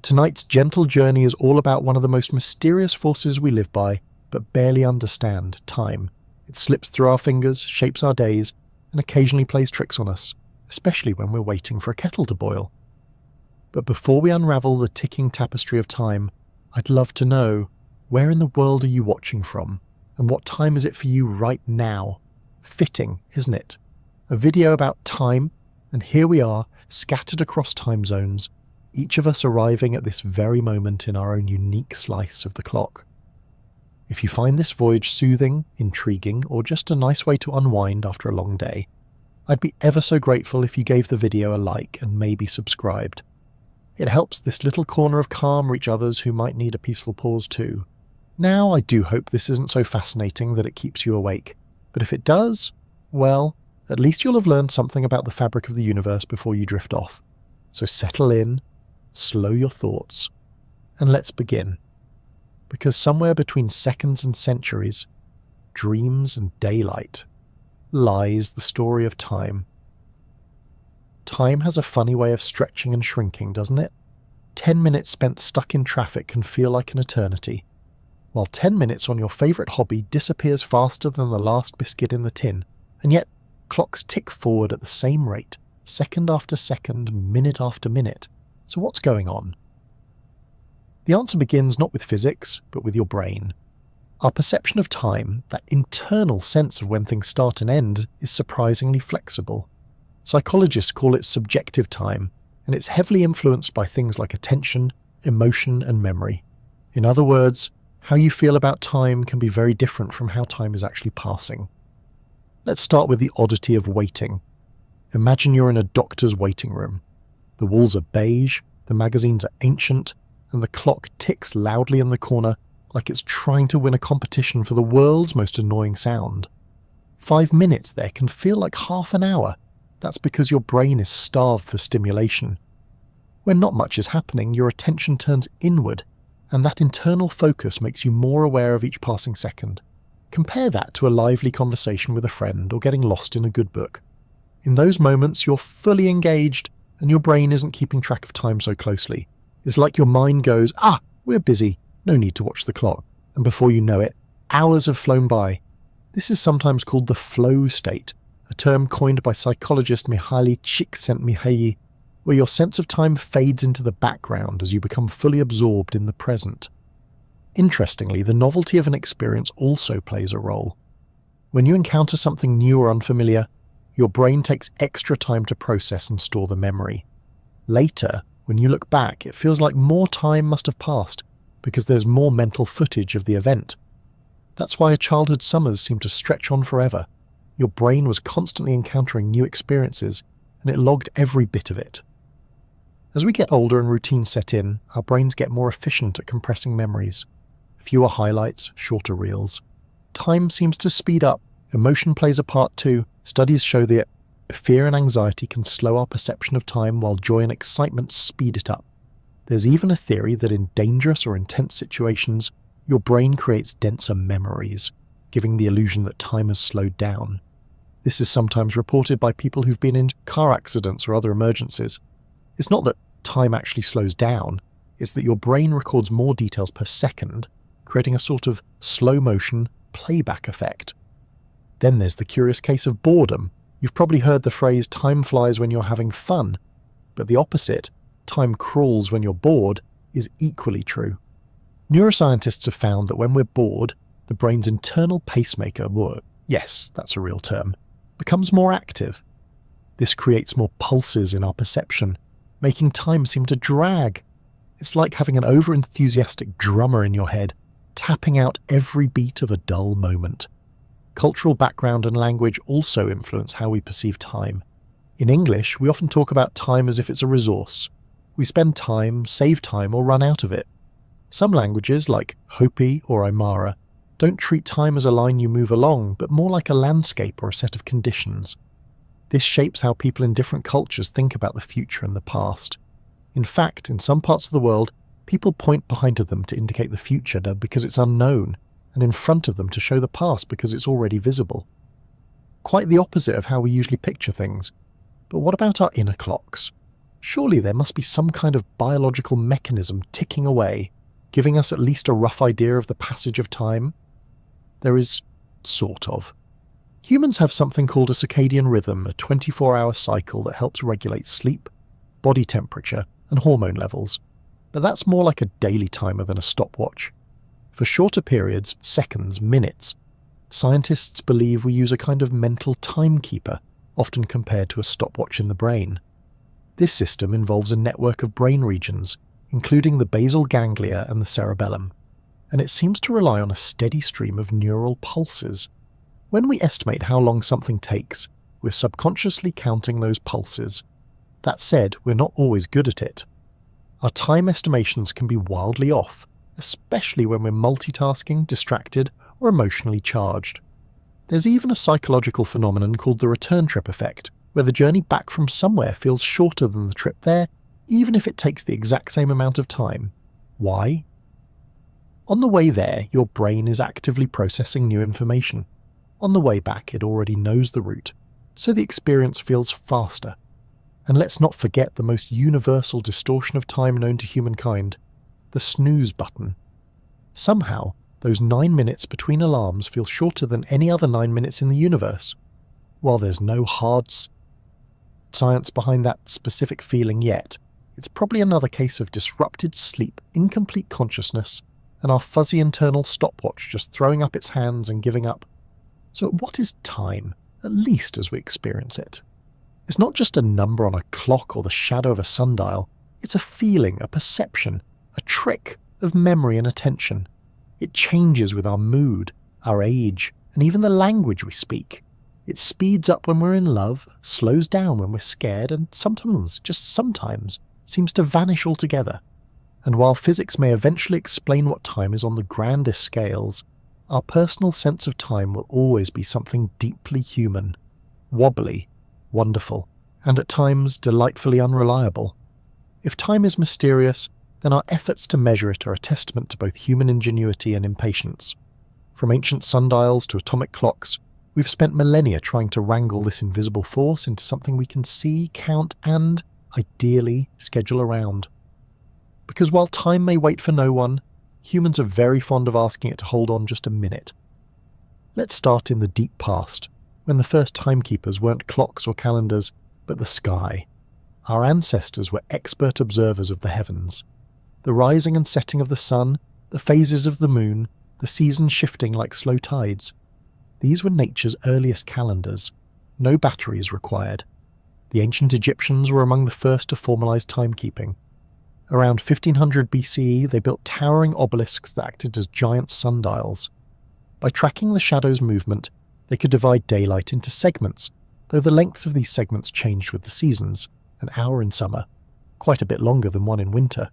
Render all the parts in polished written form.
Tonight's gentle journey is all about one of the most mysterious forces we live by, but barely understand: time. It slips through our fingers, shapes our days, and occasionally plays tricks on us, especially when we're waiting for a kettle to boil. But before we unravel the ticking tapestry of time, I'd love to know, where in the world are you watching from? And what time is it for you right now? Fitting, isn't it? A video about time, and here we are, scattered across time zones, each of us arriving at this very moment in our own unique slice of the clock. If you find this voyage soothing, intriguing, or just a nice way to unwind after a long day, I'd be ever so grateful if you gave the video a like and maybe subscribed. It helps this little corner of calm reach others who might need a peaceful pause too. Now, I do hope this isn't so fascinating that it keeps you awake, but if it does, well, at least you'll have learned something about the fabric of the universe before you drift off. So settle in, slow your thoughts, and let's begin. Because somewhere between seconds and centuries, dreams and daylight, lies the story of time. Time has a funny way of stretching and shrinking, doesn't it? 10 minutes spent stuck in traffic can feel like an eternity, while 10 minutes on your favourite hobby disappears faster than the last biscuit in the tin, and yet clocks tick forward at the same rate, second after second, minute after minute. So what's going on? The answer begins not with physics, but with your brain. Our perception of time, that internal sense of when things start and end, is surprisingly flexible. Psychologists call it subjective time, and it's heavily influenced by things like attention, emotion, and memory. In other words, how you feel about time can be very different from how time is actually passing. Let's start with the oddity of waiting. Imagine you're in a doctor's waiting room. The walls are beige, the magazines are ancient, and the clock ticks loudly in the corner like it's trying to win a competition for the world's most annoying sound. 5 minutes there can feel like half an hour. That's because your brain is starved for stimulation. When not much is happening, your attention turns inward, and that internal focus makes you more aware of each passing second. Compare that to a lively conversation with a friend or getting lost in a good book. In those moments, you're fully engaged, and your brain isn't keeping track of time so closely. It's like your mind goes, we're busy, no need to watch the clock, and before you know it, hours have flown by. This is sometimes called the flow state, a term coined by psychologist Mihaly Csikszentmihalyi, where your sense of time fades into the background as you become fully absorbed in the present. Interestingly, the novelty of an experience also plays a role. When you encounter something new or unfamiliar, your brain takes extra time to process and store the memory. Later, when you look back, it feels like more time must have passed because there's more mental footage of the event. That's why childhood summers seem to stretch on forever. Your brain was constantly encountering new experiences, and it logged every bit of it. As we get older and routines set in, our brains get more efficient at compressing memories. Fewer highlights, shorter reels. Time seems to speed up. Emotion plays a part too. Studies show that fear and anxiety can slow our perception of time while joy and excitement speed it up. There's even a theory that in dangerous or intense situations, your brain creates denser memories, giving the illusion that time has slowed down. This is sometimes reported by people who've been in car accidents or other emergencies. It's not that time actually slows down, it's that your brain records more details per second, creating a sort of slow-motion playback effect. Then there's the curious case of boredom. You've probably heard the phrase, time flies when you're having fun, but the opposite, time crawls when you're bored, is equally true. Neuroscientists have found that when we're bored, the brain's internal pacemaker, yes, that's a real term, becomes more active. This creates more pulses in our perception, making time seem to drag. It's like having an over-enthusiastic drummer in your head, tapping out every beat of a dull moment. Cultural background and language also influence how we perceive time. In English, we often talk about time as if it's a resource. We spend time, save time, or run out of it. Some languages, like Hopi or Aymara, don't treat time as a line you move along, but more like a landscape or a set of conditions. This shapes how people in different cultures think about the future and the past. In fact, in some parts of the world, people point behind them to indicate the future because it's unknown, and in front of them to show the past because it's already visible. Quite the opposite of how we usually picture things. But what about our inner clocks? Surely there must be some kind of biological mechanism ticking away, giving us at least a rough idea of the passage of time. There is, sort of. Humans have something called a circadian rhythm, a 24-hour cycle that helps regulate sleep, body temperature, and hormone levels. But that's more like a daily timer than a stopwatch. For shorter periods, seconds, minutes, scientists believe we use a kind of mental timekeeper, often compared to a stopwatch in the brain. This system involves a network of brain regions, including the basal ganglia and the cerebellum, and it seems to rely on a steady stream of neural pulses. When we estimate how long something takes, we're subconsciously counting those pulses. That said, we're not always good at it. Our time estimations can be wildly off, especially when we're multitasking, distracted, or emotionally charged. There's even a psychological phenomenon called the return trip effect, where the journey back from somewhere feels shorter than the trip there, even if it takes the exact same amount of time. Why? On the way there, your brain is actively processing new information. On the way back, it already knows the route, so the experience feels faster. And let's not forget the most universal distortion of time known to humankind, the snooze button. Somehow, those 9 minutes between alarms feel shorter than any other 9 minutes in the universe. While there's no hard science behind that specific feeling yet, it's probably another case of disrupted sleep, incomplete consciousness, and our fuzzy internal stopwatch just throwing up its hands and giving up. So what is time, at least as we experience it? It's not just a number on a clock or the shadow of a sundial. It's a feeling, a perception, a trick of memory and attention. It changes with our mood, our age, and even the language we speak. It speeds up when we're in love, slows down when we're scared, and sometimes, just sometimes, seems to vanish altogether. And while physics may eventually explain what time is on the grandest scales, our personal sense of time will always be something deeply human, wobbly, wonderful, and at times delightfully unreliable. If time is mysterious, then our efforts to measure it are a testament to both human ingenuity and impatience. From ancient sundials to atomic clocks, we've spent millennia trying to wrangle this invisible force into something we can see, count, and, ideally, schedule around. Because while time may wait for no one, humans are very fond of asking it to hold on just a minute. Let's start in the deep past, when the first timekeepers weren't clocks or calendars, but the sky. Our ancestors were expert observers of the heavens. The rising and setting of the sun, the phases of the moon, the seasons shifting like slow tides. These were nature's earliest calendars. No batteries required. The ancient Egyptians were among the first to formalize timekeeping. Around 1500 BCE, they built towering obelisks that acted as giant sundials. By tracking the shadow's movement, they could divide daylight into segments, though the lengths of these segments changed with the seasons, an hour in summer, quite a bit longer than one in winter.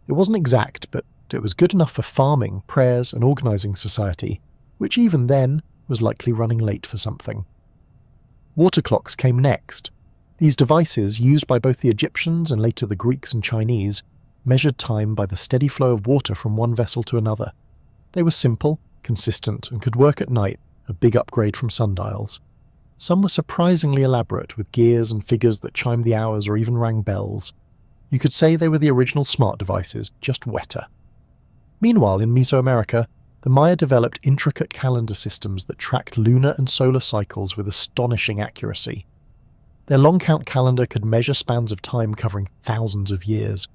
It wasn't exact, but it was good enough for farming, prayers, and organizing society, which even then was likely running late for something. Water clocks came next. These devices, used by both the Egyptians and later the Greeks and Chinese, measured time by the steady flow of water from one vessel to another. They were simple, consistent, and could work at night, a big upgrade from sundials. Some were surprisingly elaborate, with gears and figures that chimed the hours or even rang bells. You could say they were the original smart devices, just wetter. Meanwhile, in Mesoamerica, the Maya developed intricate calendar systems that tracked lunar and solar cycles with astonishing accuracy. Their long count calendar could measure spans of time covering thousands of years.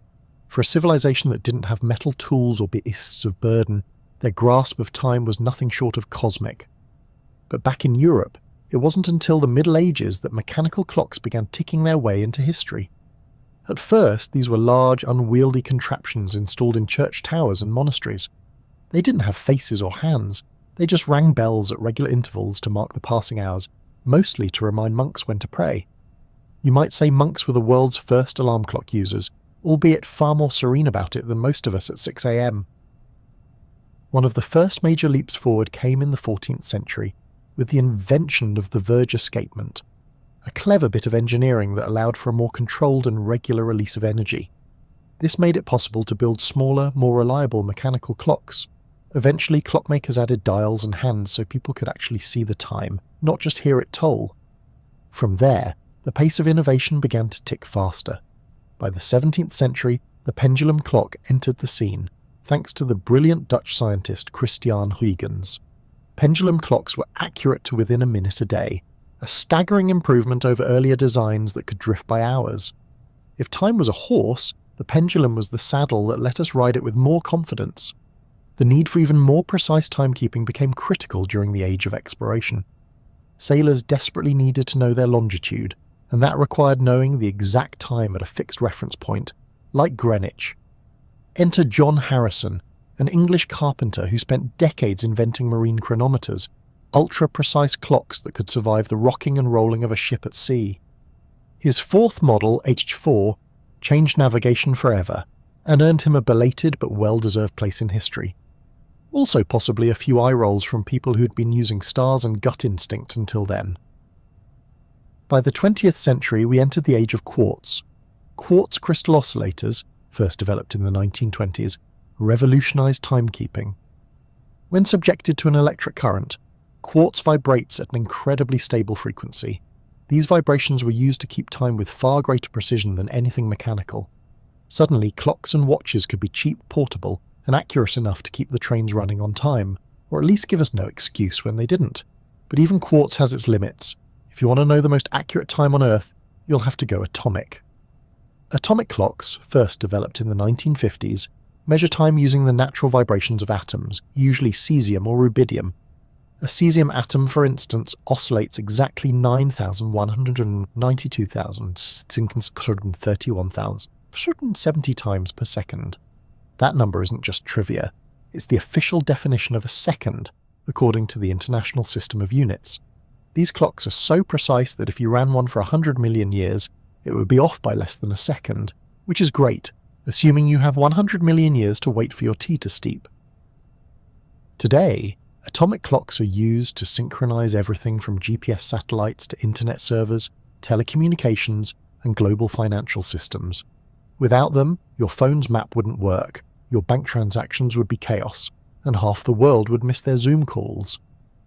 For a civilization that didn't have metal tools or beasts of burden, their grasp of time was nothing short of cosmic. But back in Europe, it wasn't until the Middle Ages that mechanical clocks began ticking their way into history. At first, these were large, unwieldy contraptions installed in church towers and monasteries. They didn't have faces or hands, they just rang bells at regular intervals to mark the passing hours, mostly to remind monks when to pray. You might say monks were the world's first alarm clock users, albeit far more serene about it than most of us at 6 a.m. One of the first major leaps forward came in the 14th century, with the invention of the verge escapement, a clever bit of engineering that allowed for a more controlled and regular release of energy. This made it possible to build smaller, more reliable mechanical clocks. Eventually, clockmakers added dials and hands so people could actually see the time, not just hear it toll. From there, the pace of innovation began to tick faster. By the 17th century, the pendulum clock entered the scene, thanks to the brilliant Dutch scientist Christiaan Huygens. Pendulum clocks were accurate to within a minute a day, a staggering improvement over earlier designs that could drift by hours. If time was a horse, the pendulum was the saddle that let us ride it with more confidence. The need for even more precise timekeeping became critical during the age of exploration. Sailors desperately needed to know their longitude, and that required knowing the exact time at a fixed reference point, like Greenwich. Enter John Harrison, an English carpenter who spent decades inventing marine chronometers, ultra-precise clocks that could survive the rocking and rolling of a ship at sea. His fourth model, H4, changed navigation forever, and earned him a belated but well-deserved place in history. Also possibly a few eye rolls from people who'd been using stars and gut instinct until then. By the 20th century, we entered the age of quartz. Quartz crystal oscillators, first developed in the 1920s, revolutionized timekeeping. When subjected to an electric current, quartz vibrates at an incredibly stable frequency. These vibrations were used to keep time with far greater precision than anything mechanical. Suddenly, clocks and watches could be cheap, portable, and accurate enough to keep the trains running on time, or at least give us no excuse when they didn't. But even quartz has its limits. If you want to know the most accurate time on Earth, you'll have to go atomic. Atomic clocks, first developed in the 1950s, measure time using the natural vibrations of atoms, usually cesium or rubidium. A cesium atom, for instance, oscillates exactly 9,192,631,070 times per second. That number isn't just trivia, it's the official definition of a second, according to the International System of Units. These clocks are so precise that if you ran one for 100 million years, it would be off by less than a second, which is great, assuming you have 100 million years to wait for your tea to steep. Today, atomic clocks are used to synchronize everything from GPS satellites to internet servers, telecommunications, and global financial systems. Without them, your phone's map wouldn't work, your bank transactions would be chaos, and half the world would miss their Zoom calls.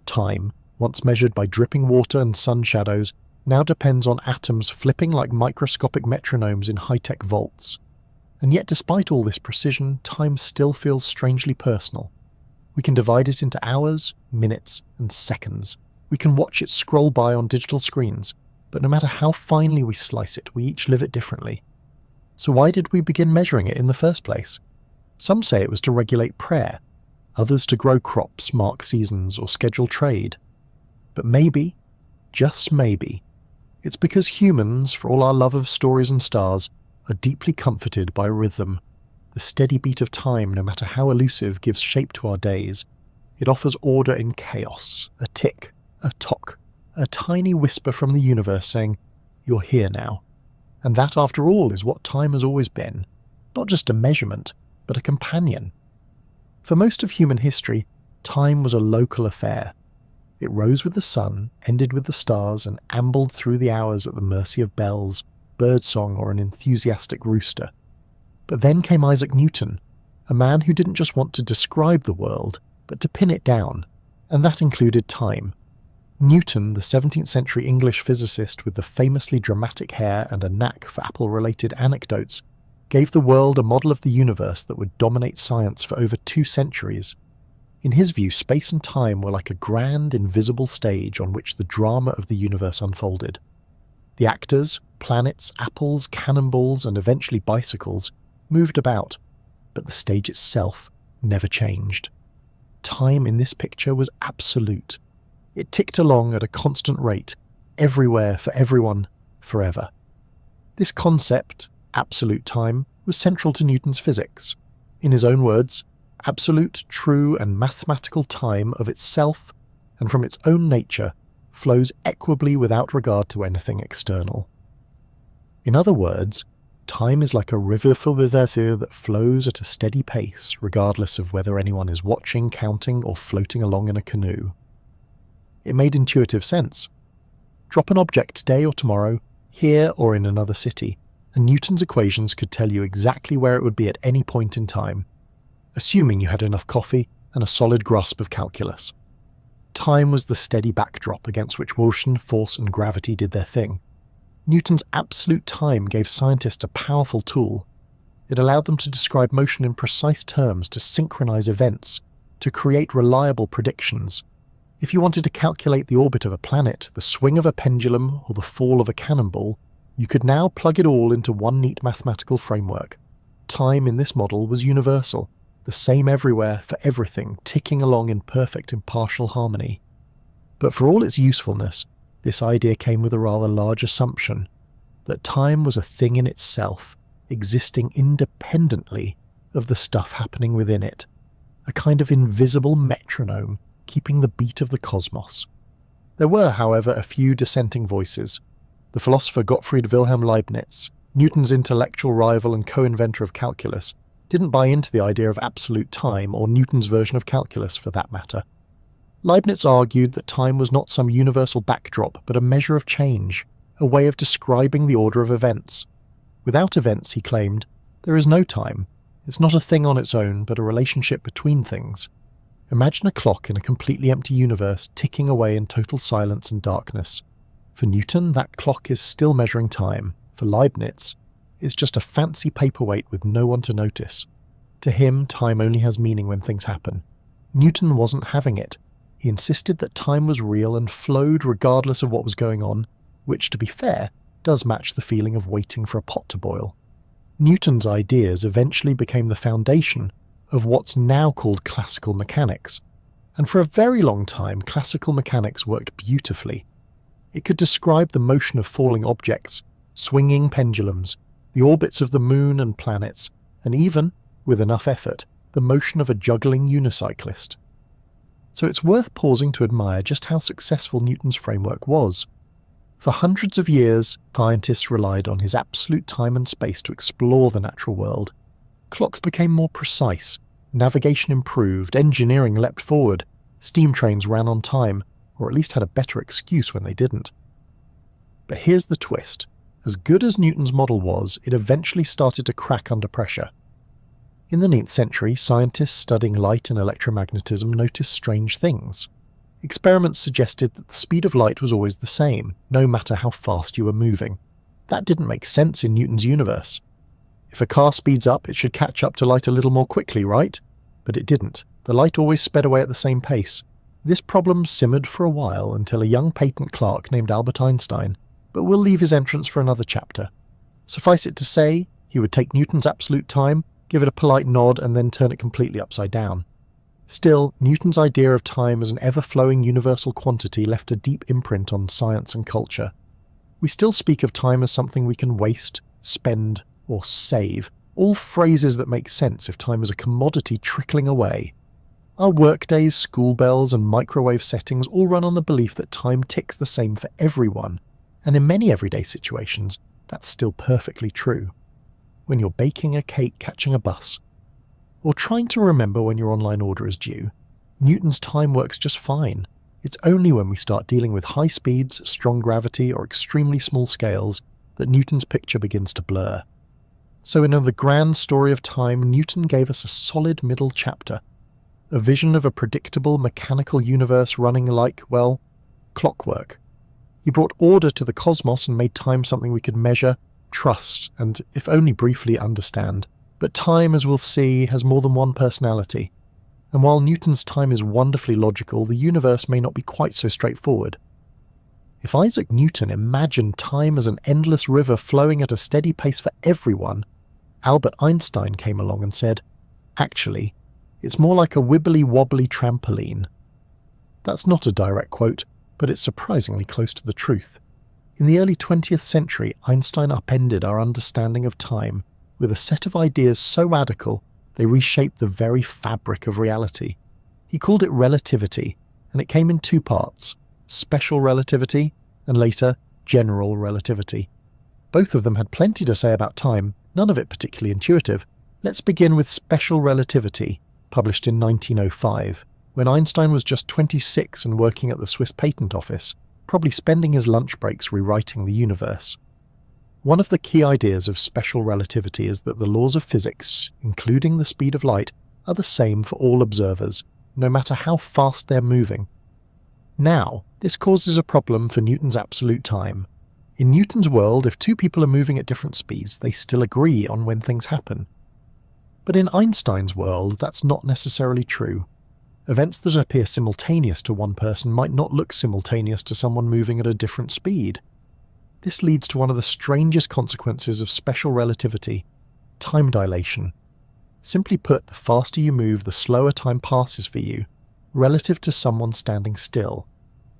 Time, once measured by dripping water and sun shadows, now depends on atoms flipping like microscopic metronomes in high-tech vaults. And yet despite all this precision, time still feels strangely personal. We can divide it into hours, minutes, and seconds. We can watch it scroll by on digital screens, but no matter how finely we slice it, we each live it differently. So why did we begin measuring it in the first place? Some say it was to regulate prayer, others to grow crops, mark seasons, or schedule trade. But maybe, just maybe, it's because humans, for all our love of stories and stars, are deeply comforted by rhythm. The steady beat of time, no matter how elusive, gives shape to our days. It offers order in chaos, a tick, a tock, a tiny whisper from the universe saying, "You're here now." And that, after all, is what time has always been. Not just a measurement, but a companion. For most of human history, time was a local affair. It rose with the sun, ended with the stars, and ambled through the hours at the mercy of bells, birdsong, or an enthusiastic rooster. But then came Isaac Newton, a man who didn't just want to describe the world, but to pin it down, and that included time. Newton, the 17th century English physicist with the famously dramatic hair and a knack for Apple-related anecdotes, gave the world a model of the universe that would dominate science for over 2 centuries. In his view, space and time were like a grand, invisible stage on which the drama of the universe unfolded. The actors, planets, apples, cannonballs, and eventually bicycles, moved about, but the stage itself never changed. Time in this picture was absolute. It ticked along at a constant rate, everywhere, for everyone, forever. This concept, absolute time, was central to Newton's physics. In his own words, absolute, true, and mathematical time of itself, and from its own nature, flows equably without regard to anything external. In other words, time is like a river that flows at a steady pace, regardless of whether anyone is watching, counting, or floating along in a canoe. It made intuitive sense. Drop an object today or tomorrow, here or in another city, and Newton's equations could tell you exactly where it would be at any point in time, assuming you had enough coffee and a solid grasp of calculus. Time was the steady backdrop against which motion, force, and gravity did their thing. Newton's absolute time gave scientists a powerful tool. It allowed them to describe motion in precise terms, to synchronize events, to create reliable predictions. If you wanted to calculate the orbit of a planet, the swing of a pendulum, or the fall of a cannonball, you could now plug it all into one neat mathematical framework. Time in this model was universal, the same everywhere for everything, ticking along in perfect impartial harmony. But for all its usefulness, this idea came with a rather large assumption, that time was a thing in itself, existing independently of the stuff happening within it, a kind of invisible metronome keeping the beat of the cosmos. There were, however, a few dissenting voices. The philosopher Gottfried Wilhelm Leibniz, Newton's intellectual rival and co-inventor of calculus, didn't buy into the idea of absolute time, or Newton's version of calculus for that matter. Leibniz argued that time was not some universal backdrop, but a measure of change, a way of describing the order of events. Without events, he claimed, there is no time. It's not a thing on its own, but a relationship between things. Imagine a clock in a completely empty universe ticking away in total silence and darkness. For Newton, that clock is still measuring time. For Leibniz, it's just a fancy paperweight with no one to notice. To him, time only has meaning when things happen. Newton wasn't having it. He insisted that time was real and flowed regardless of what was going on, which, to be fair, does match the feeling of waiting for a pot to boil. Newton's ideas eventually became the foundation of what's now called classical mechanics. And for a very long time, classical mechanics worked beautifully. It could describe the motion of falling objects, swinging pendulums, the orbits of the moon and planets, and even, with enough effort, the motion of a juggling unicyclist. So it's worth pausing to admire just how successful Newton's framework was. For hundreds of years, scientists relied on his absolute time and space to explore the natural world. Clocks became more precise, navigation improved, engineering leapt forward, steam trains ran on time, or at least had a better excuse when they didn't. But here's the twist. As good as Newton's model was, it eventually started to crack under pressure. In the 9th century, scientists studying light and electromagnetism noticed strange things. Experiments suggested that the speed of light was always the same, no matter how fast you were moving. That didn't make sense in Newton's universe. If a car speeds up, it should catch up to light a little more quickly, right? But it didn't. The light always sped away at the same pace. This problem simmered for a while until a young patent clerk named Albert Einstein, but we'll leave his entrance for another chapter. Suffice it to say, he would take Newton's absolute time, give it a polite nod, and then turn it completely upside down. Still, Newton's idea of time as an ever-flowing universal quantity left a deep imprint on science and culture. We still speak of time as something we can waste, spend, or save, all phrases that make sense if time is a commodity trickling away. Our workdays, school bells, and microwave settings all run on the belief that time ticks the same for everyone, and in many everyday situations, that's still perfectly true. When you're baking a cake, catching a bus, or trying to remember when your online order is due, Newton's time works just fine. It's only when we start dealing with high speeds, strong gravity, or extremely small scales that Newton's picture begins to blur. So in the grand story of time, Newton gave us a solid middle chapter, a vision of a predictable mechanical universe running like, well, clockwork. He brought order to the cosmos and made time something we could measure, trust, and, if only briefly, understand. But time, as we'll see, has more than one personality. And while Newton's time is wonderfully logical, the universe may not be quite so straightforward. If Isaac Newton imagined time as an endless river flowing at a steady pace for everyone, Albert Einstein came along and said, actually, it's more like a wibbly-wobbly trampoline. That's not a direct quote, but it's surprisingly close to the truth. In the early 20th century, Einstein upended our understanding of time with a set of ideas so radical they reshaped the very fabric of reality. He called it relativity, and it came in two parts, special relativity and later general relativity. Both of them had plenty to say about time, none of it particularly intuitive. Let's begin with special relativity, published in 1905, when Einstein was just 26 and working at the Swiss Patent Office, probably spending his lunch breaks rewriting the universe. One of the key ideas of special relativity is that the laws of physics, including the speed of light, are the same for all observers, no matter how fast they're moving. Now, this causes a problem for Newton's absolute time. In Newton's world, if two people are moving at different speeds, they still agree on when things happen. But in Einstein's world, that's not necessarily true. Events that appear simultaneous to one person might not look simultaneous to someone moving at a different speed. This leads to one of the strangest consequences of special relativity: time dilation. Simply put, the faster you move, the slower time passes for you, relative to someone standing still.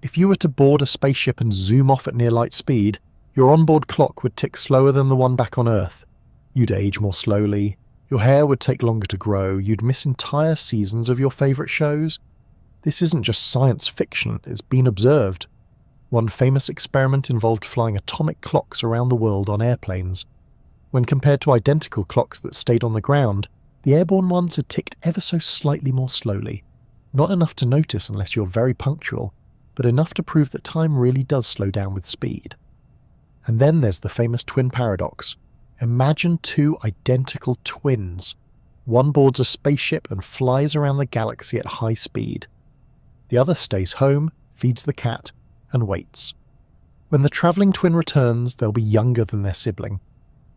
If you were to board a spaceship and zoom off at near light speed, your onboard clock would tick slower than the one back on Earth. You'd age more slowly, your hair would take longer to grow, you'd miss entire seasons of your favourite shows. This isn't just science fiction, it's been observed. One famous experiment involved flying atomic clocks around the world on airplanes. When compared to identical clocks that stayed on the ground, the airborne ones had ticked ever so slightly more slowly. Not enough to notice unless you're very punctual, but enough to prove that time really does slow down with speed. And then there's the famous twin paradox. Imagine two identical twins. One boards a spaceship and flies around the galaxy at high speed. The other stays home, feeds the cat, and waits. When the travelling twin returns, they'll be younger than their sibling.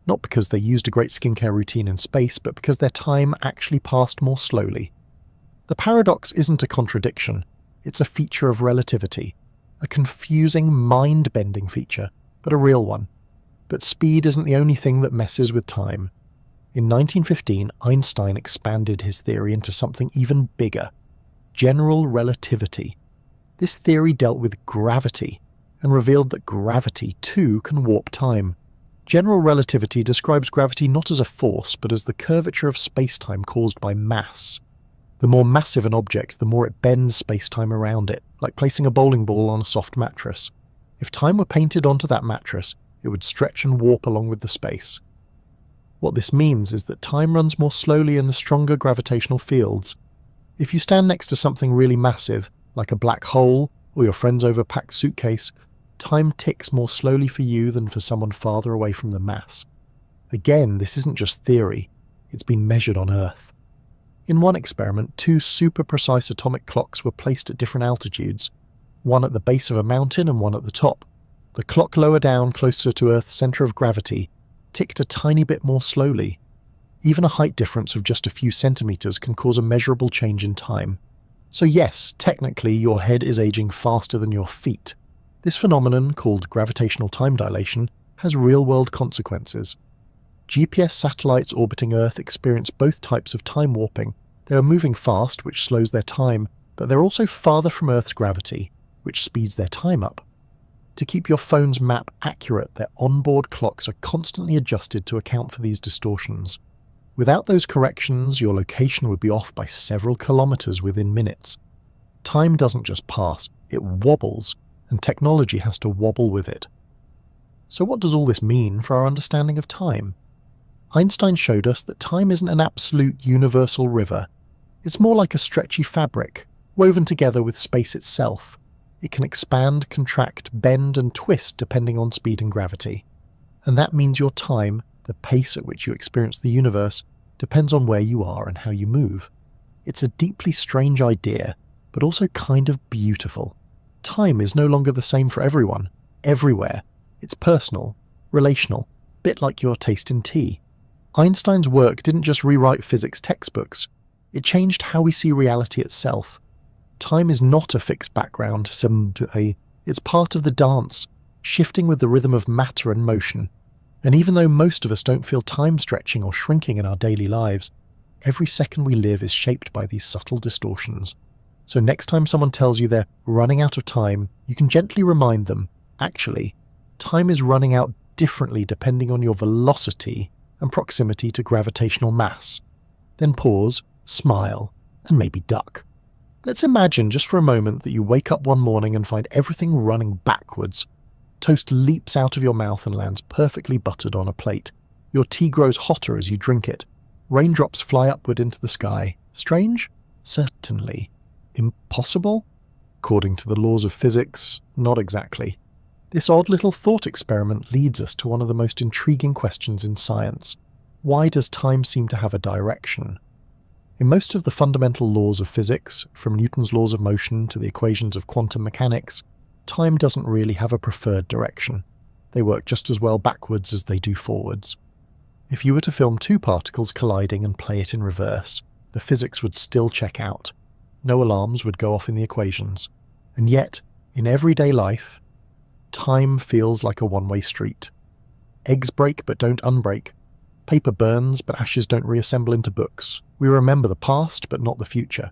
Not because they used a great skincare routine in space, but because their time actually passed more slowly. The paradox isn't a contradiction, it's a feature of relativity. A confusing, mind-bending feature, but a real one. But speed isn't the only thing that messes with time. In 1915, Einstein expanded his theory into something even bigger: general relativity. This theory dealt with gravity, and revealed that gravity, too, can warp time. General relativity describes gravity not as a force, but as the curvature of spacetime caused by mass. The more massive an object, the more it bends spacetime around it, like placing a bowling ball on a soft mattress. If time were painted onto that mattress, it would stretch and warp along with the space. What this means is that time runs more slowly in the stronger gravitational fields. If you stand next to something really massive, like a black hole or your friend's overpacked suitcase, time ticks more slowly for you than for someone farther away from the mass. Again, this isn't just theory, it's been measured on Earth. In one experiment, two super-precise atomic clocks were placed at different altitudes, one at the base of a mountain and one at the top. The clock lower down, closer to Earth's centre of gravity, ticked a tiny bit more slowly. Even a height difference of just a few centimetres can cause a measurable change in time. So yes, technically your head is aging faster than your feet. This phenomenon, called gravitational time dilation, has real-world consequences. GPS satellites orbiting Earth experience both types of time warping. They are moving fast, which slows their time, but they're also farther from Earth's gravity, which speeds their time up. To keep your phone's map accurate, their onboard clocks are constantly adjusted to account for these distortions. Without those corrections, your location would be off by several kilometers within minutes. Time doesn't just pass, it wobbles, and technology has to wobble with it. So what does all this mean for our understanding of time? Einstein showed us that time isn't an absolute universal river. It's more like a stretchy fabric, woven together with space itself. It can expand, contract, bend, and twist depending on speed and gravity. And that means your time, the pace at which you experience the universe, depends on where you are and how you move. It's a deeply strange idea, but also kind of beautiful. Time is no longer the same for everyone, everywhere. It's personal, relational, bit like your taste in tea. Einstein's work didn't just rewrite physics textbooks, it changed how we see reality itself. Time is not a fixed background, it's part of the dance, shifting with the rhythm of matter and motion. And even though most of us don't feel time stretching or shrinking in our daily lives, every second we live is shaped by these subtle distortions. So next time someone tells you they're running out of time, you can gently remind them, actually, time is running out differently depending on your velocity and proximity to gravitational mass. Then pause, smile, and maybe duck. Let's imagine just for a moment that you wake up one morning and find everything running backwards. Toast leaps out of your mouth and lands perfectly buttered on a plate. Your tea grows hotter as you drink it. Raindrops fly upward into the sky. Strange? Certainly. Impossible? According to the laws of physics, not exactly. This odd little thought experiment leads us to one of the most intriguing questions in science. Why does time seem to have a direction? In most of the fundamental laws of physics, from Newton's laws of motion to the equations of quantum mechanics, time doesn't really have a preferred direction. They work just as well backwards as they do forwards. If you were to film two particles colliding and play it in reverse, the physics would still check out. No alarms would go off in the equations. And yet, in everyday life, time feels like a one-way street. Eggs break but don't unbreak. Paper burns but ashes don't reassemble into books. We remember the past but not the future.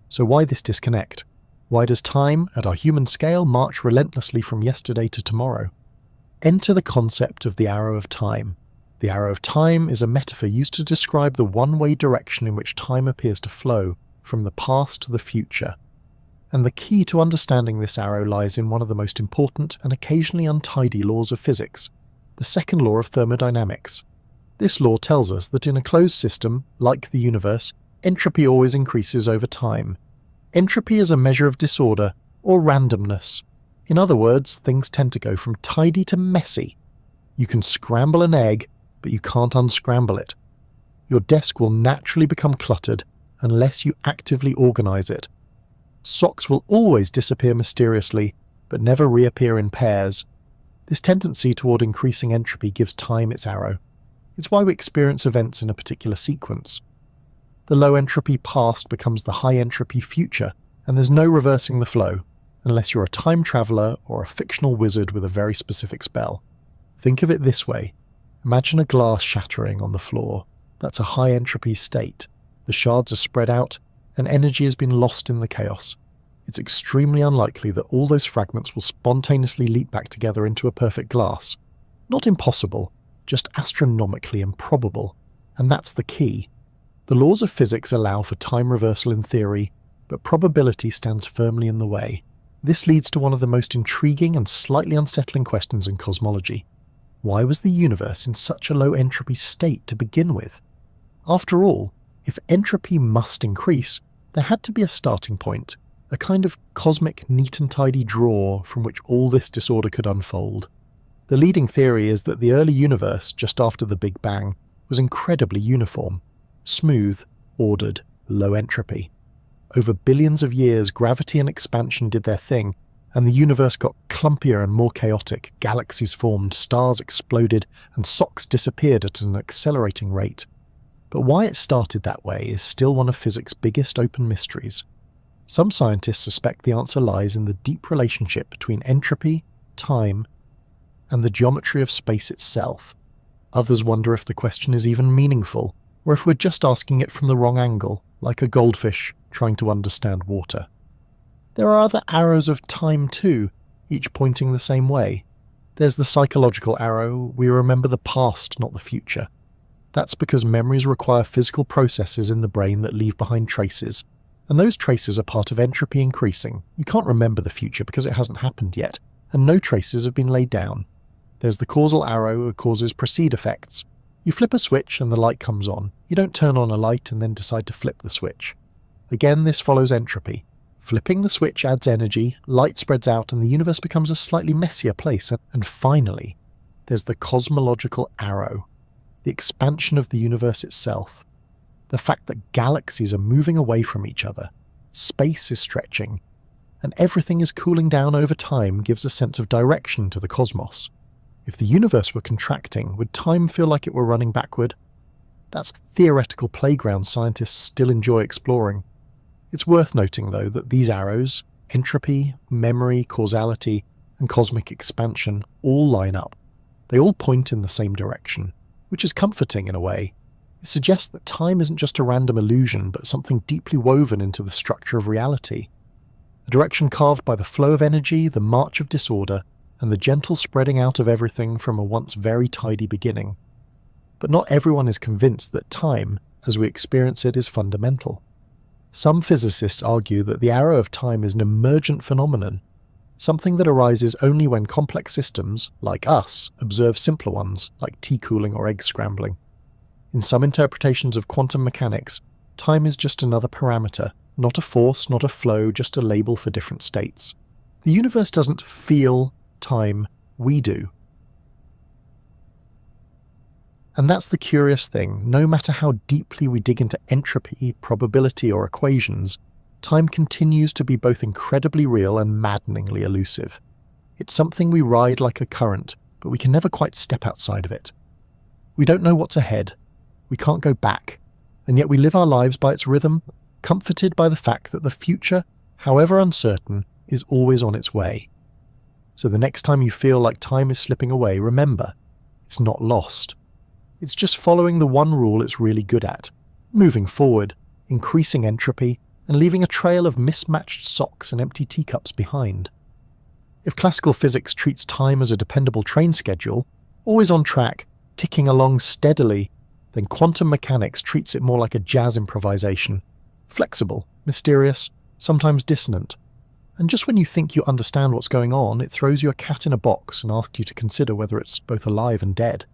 So why this disconnect? Why does time, at our human scale, march relentlessly from yesterday to tomorrow? Enter the concept of the arrow of time. The arrow of time is a metaphor used to describe the one-way direction in which time appears to flow, from the past to the future. And the key to understanding this arrow lies in one of the most important and occasionally untidy laws of physics, the second law of thermodynamics. This law tells us that in a closed system, like the universe, entropy always increases over time. Entropy is a measure of disorder, or randomness. In other words, things tend to go from tidy to messy. You can scramble an egg, but you can't unscramble it. Your desk will naturally become cluttered unless you actively organize it. Socks will always disappear mysteriously, but never reappear in pairs. This tendency toward increasing entropy gives time its arrow. It's why we experience events in a particular sequence. The low entropy past becomes the high entropy future, and there's no reversing the flow, unless you're a time traveler or a fictional wizard with a very specific spell. Think of it this way. Imagine a glass shattering on the floor. That's a high entropy state. The shards are spread out, and energy has been lost in the chaos. It's extremely unlikely that all those fragments will spontaneously leap back together into a perfect glass. Not impossible, just astronomically improbable. And that's the key. The laws of physics allow for time reversal in theory, but probability stands firmly in the way. This leads to one of the most intriguing and slightly unsettling questions in cosmology. Why was the universe in such a low entropy state to begin with? After all, if entropy must increase, there had to be a starting point, a kind of cosmic neat and tidy drawer from which all this disorder could unfold. The leading theory is that the early universe, just after the Big Bang, was incredibly uniform, smooth, ordered, low entropy. Over billions of years, gravity and expansion did their thing, and the universe got clumpier and more chaotic. Galaxies formed, stars exploded, and socks disappeared at an accelerating rate. But why it started that way is still one of physics' biggest open mysteries. Some scientists suspect the answer lies in the deep relationship between entropy, time, and the geometry of space itself. Others wonder if the question is even meaningful, or if we're just asking it from the wrong angle, like a goldfish trying to understand water. There are other arrows of time too, each pointing the same way. There's the psychological arrow. We remember the past, not the future. That's because memories require physical processes in the brain that leave behind traces, and those traces are part of entropy increasing. You can't remember the future because it hasn't happened yet, and no traces have been laid down. There's the causal arrow that causes precede effects. You flip a switch and the light comes on. You don't turn on a light and then decide to flip the switch. Again, this follows entropy. Flipping the switch adds energy, light spreads out, and the universe becomes a slightly messier place. And finally, there's the cosmological arrow, the expansion of the universe itself. The fact that galaxies are moving away from each other, space is stretching, and everything is cooling down over time gives a sense of direction to the cosmos. If the universe were contracting, would time feel like it were running backward? That's a theoretical playground scientists still enjoy exploring. It's worth noting, though, that these arrows, entropy, memory, causality, and cosmic expansion, all line up. They all point in the same direction, which is comforting in a way. It suggests that time isn't just a random illusion, but something deeply woven into the structure of reality. A direction carved by the flow of energy, the march of disorder, and the gentle spreading out of everything from a once very tidy beginning. But not everyone is convinced that time, as we experience it, is fundamental. Some physicists argue that the arrow of time is an emergent phenomenon, something that arises only when complex systems, like us, observe simpler ones, like tea cooling or egg scrambling. In some interpretations of quantum mechanics, time is just another parameter, not a force, not a flow, just a label for different states. The universe doesn't feel time, we do. And that's the curious thing. No matter how deeply we dig into entropy, probability, or equations, time continues to be both incredibly real and maddeningly elusive. It's something we ride like a current, but we can never quite step outside of it. We don't know what's ahead. We can't go back, and yet we live our lives by its rhythm, comforted by the fact that the future, however uncertain, is always on its way. So the next time you feel like time is slipping away, remember, it's not lost. It's just following the one rule it's really good at, moving forward, increasing entropy, and leaving a trail of mismatched socks and empty teacups behind. If classical physics treats time as a dependable train schedule, always on track, ticking along steadily, then quantum mechanics treats it more like a jazz improvisation, flexible, mysterious, sometimes dissonant. And just when you think you understand what's going on, it throws you a cat in a box and asks you to consider whether it's both alive and dead.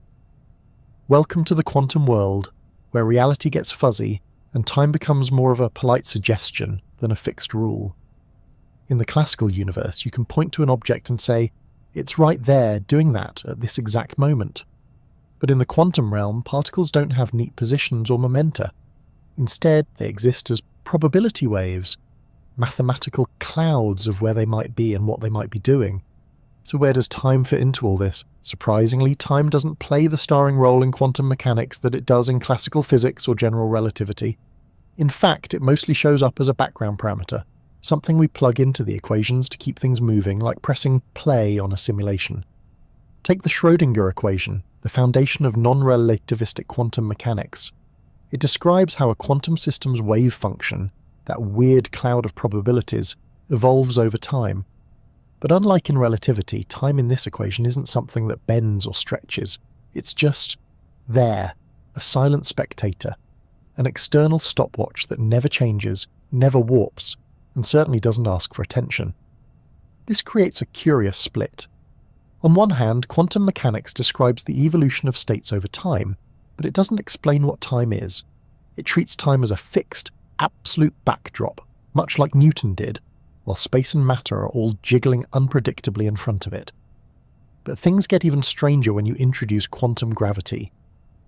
Welcome to the quantum world, where reality gets fuzzy and time becomes more of a polite suggestion than a fixed rule. In the classical universe, you can point to an object and say, it's right there doing that at this exact moment. But in the quantum realm, particles don't have neat positions or momenta. Instead, they exist as probability waves, mathematical clouds of where they might be and what they might be doing. So where does time fit into all this? Surprisingly, time doesn't play the starring role in quantum mechanics that it does in classical physics or general relativity. In fact, it mostly shows up as a background parameter, something we plug into the equations to keep things moving, like pressing play on a simulation. Take the Schrödinger equation, the foundation of non-relativistic quantum mechanics. It describes how a quantum system's wave function, that weird cloud of probabilities, evolves over time. But unlike in relativity, time in this equation isn't something that bends or stretches. It's just there, a silent spectator, an external stopwatch that never changes, never warps, and certainly doesn't ask for attention. This creates a curious split. On one hand, quantum mechanics describes the evolution of states over time, but it doesn't explain what time is. It treats time as a fixed, absolute backdrop, much like Newton did, while space and matter are all jiggling unpredictably in front of it. But things get even stranger when you introduce quantum gravity,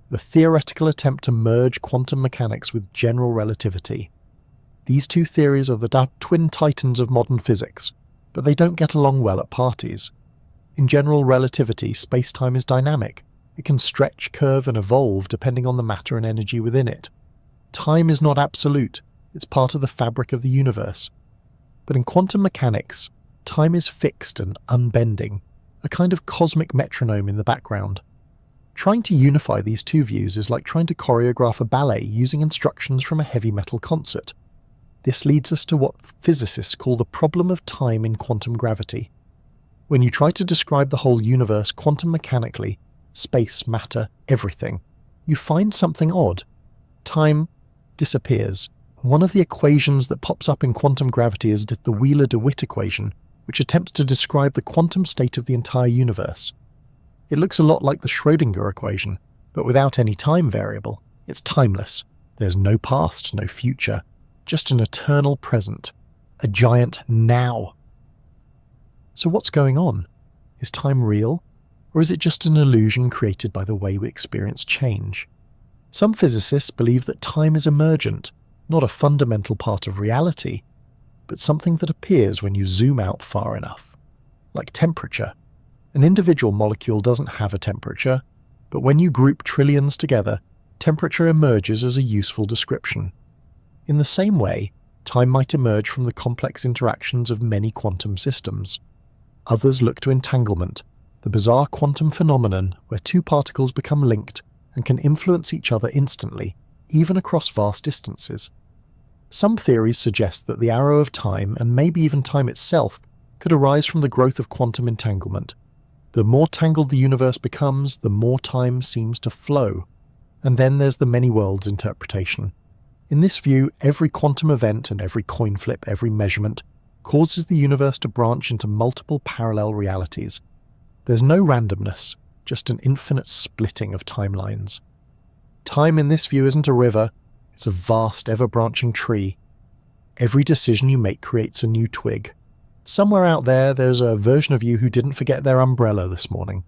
the theoretical attempt to merge quantum mechanics with general relativity. These two theories are the twin titans of modern physics, but they don't get along well at parties. In general relativity, space-time is dynamic. It can stretch, curve, and evolve depending on the matter and energy within it. Time is not absolute, it's part of the fabric of the universe. But in quantum mechanics, time is fixed and unbending, a kind of cosmic metronome in the background. Trying to unify these two views is like trying to choreograph a ballet using instructions from a heavy metal concert. This leads us to what physicists call the problem of time in quantum gravity. When you try to describe the whole universe quantum mechanically, space, matter, everything, you find something odd. Time disappears. One of the equations that pops up in quantum gravity is the Wheeler-DeWitt equation, which attempts to describe the quantum state of the entire universe. It looks a lot like the Schrödinger equation, but without any time variable. It's timeless. There's no past, no future, just an eternal present, a giant now. So what's going on? Is time real, or is it just an illusion created by the way we experience change? Some physicists believe that time is emergent, not a fundamental part of reality, but something that appears when you zoom out far enough. Like temperature. An individual molecule doesn't have a temperature, but when you group trillions together, temperature emerges as a useful description. In the same way, time might emerge from the complex interactions of many quantum systems. Others look to entanglement, the bizarre quantum phenomenon where two particles become linked and can influence each other instantly, even across vast distances. Some theories suggest that the arrow of time, and maybe even time itself, could arise from the growth of quantum entanglement. The more tangled the universe becomes, the more time seems to flow. And then there's the many worlds interpretation. In this view, every quantum event and every coin flip, every measurement, causes the universe to branch into multiple parallel realities. There's no randomness, just an infinite splitting of timelines. Time in this view isn't a river, it's a vast, ever-branching tree. Every decision you make creates a new twig. Somewhere out there, there's a version of you who didn't forget their umbrella this morning.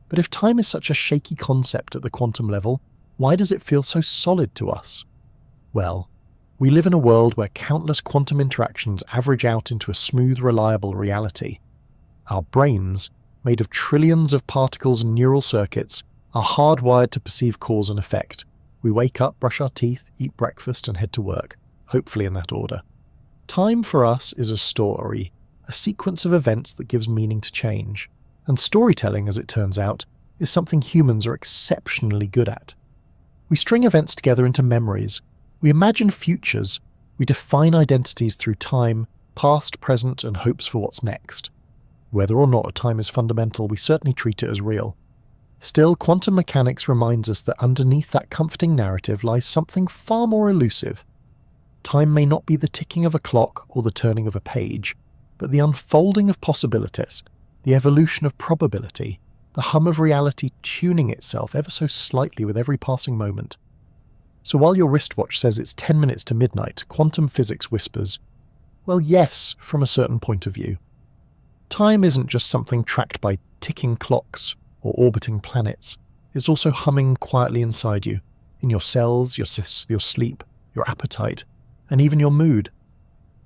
But if time is such a shaky concept at the quantum level, why does it feel so solid to us? Well, we live in a world where countless quantum interactions average out into a smooth, reliable reality. Our brains, made of trillions of particles and neural circuits, are hardwired to perceive cause and effect. We wake up, brush our teeth, eat breakfast, and head to work, hopefully in that order. Time for us is a story, a sequence of events that gives meaning to change. And storytelling, as it turns out, is something humans are exceptionally good at. We string events together into memories. We imagine futures. We define identities through time, past, present, and hopes for what's next. Whether or not time is fundamental, we certainly treat it as real. Still, quantum mechanics reminds us that underneath that comforting narrative lies something far more elusive. Time may not be the ticking of a clock or the turning of a page, but the unfolding of possibilities, the evolution of probability, the hum of reality tuning itself ever so slightly with every passing moment. So while your wristwatch says it's 10 minutes to midnight, quantum physics whispers, well, yes, from a certain point of view. Time isn't just something tracked by ticking clocks or orbiting planets. It's also humming quietly inside you, in your cells, your sleep, your appetite, and even your mood.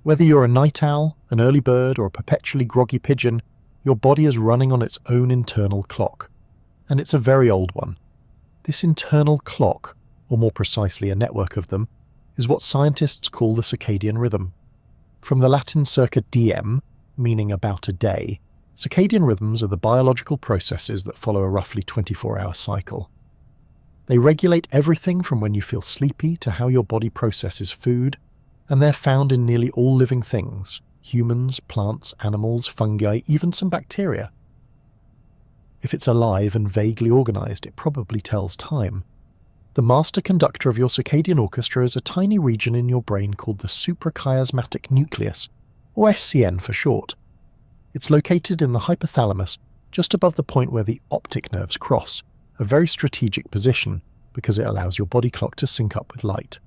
Whether you're a night owl, an early bird, or a perpetually groggy pigeon, your body is running on its own internal clock. And it's a very old one. This internal clock, or more precisely a network of them, is what scientists call the circadian rhythm. From the Latin circa diem, meaning about a day, circadian rhythms are the biological processes that follow a roughly 24-hour cycle. They regulate everything from when you feel sleepy to how your body processes food, and they're found in nearly all living things: humans, plants, animals, fungi, even some bacteria. If it's alive and vaguely organized, it probably tells time. The master conductor of your circadian orchestra is a tiny region in your brain called the suprachiasmatic nucleus, or SCN for short. It's located in the hypothalamus, just above the point where the optic nerves cross, a very strategic position because it allows your body clock to sync up with light.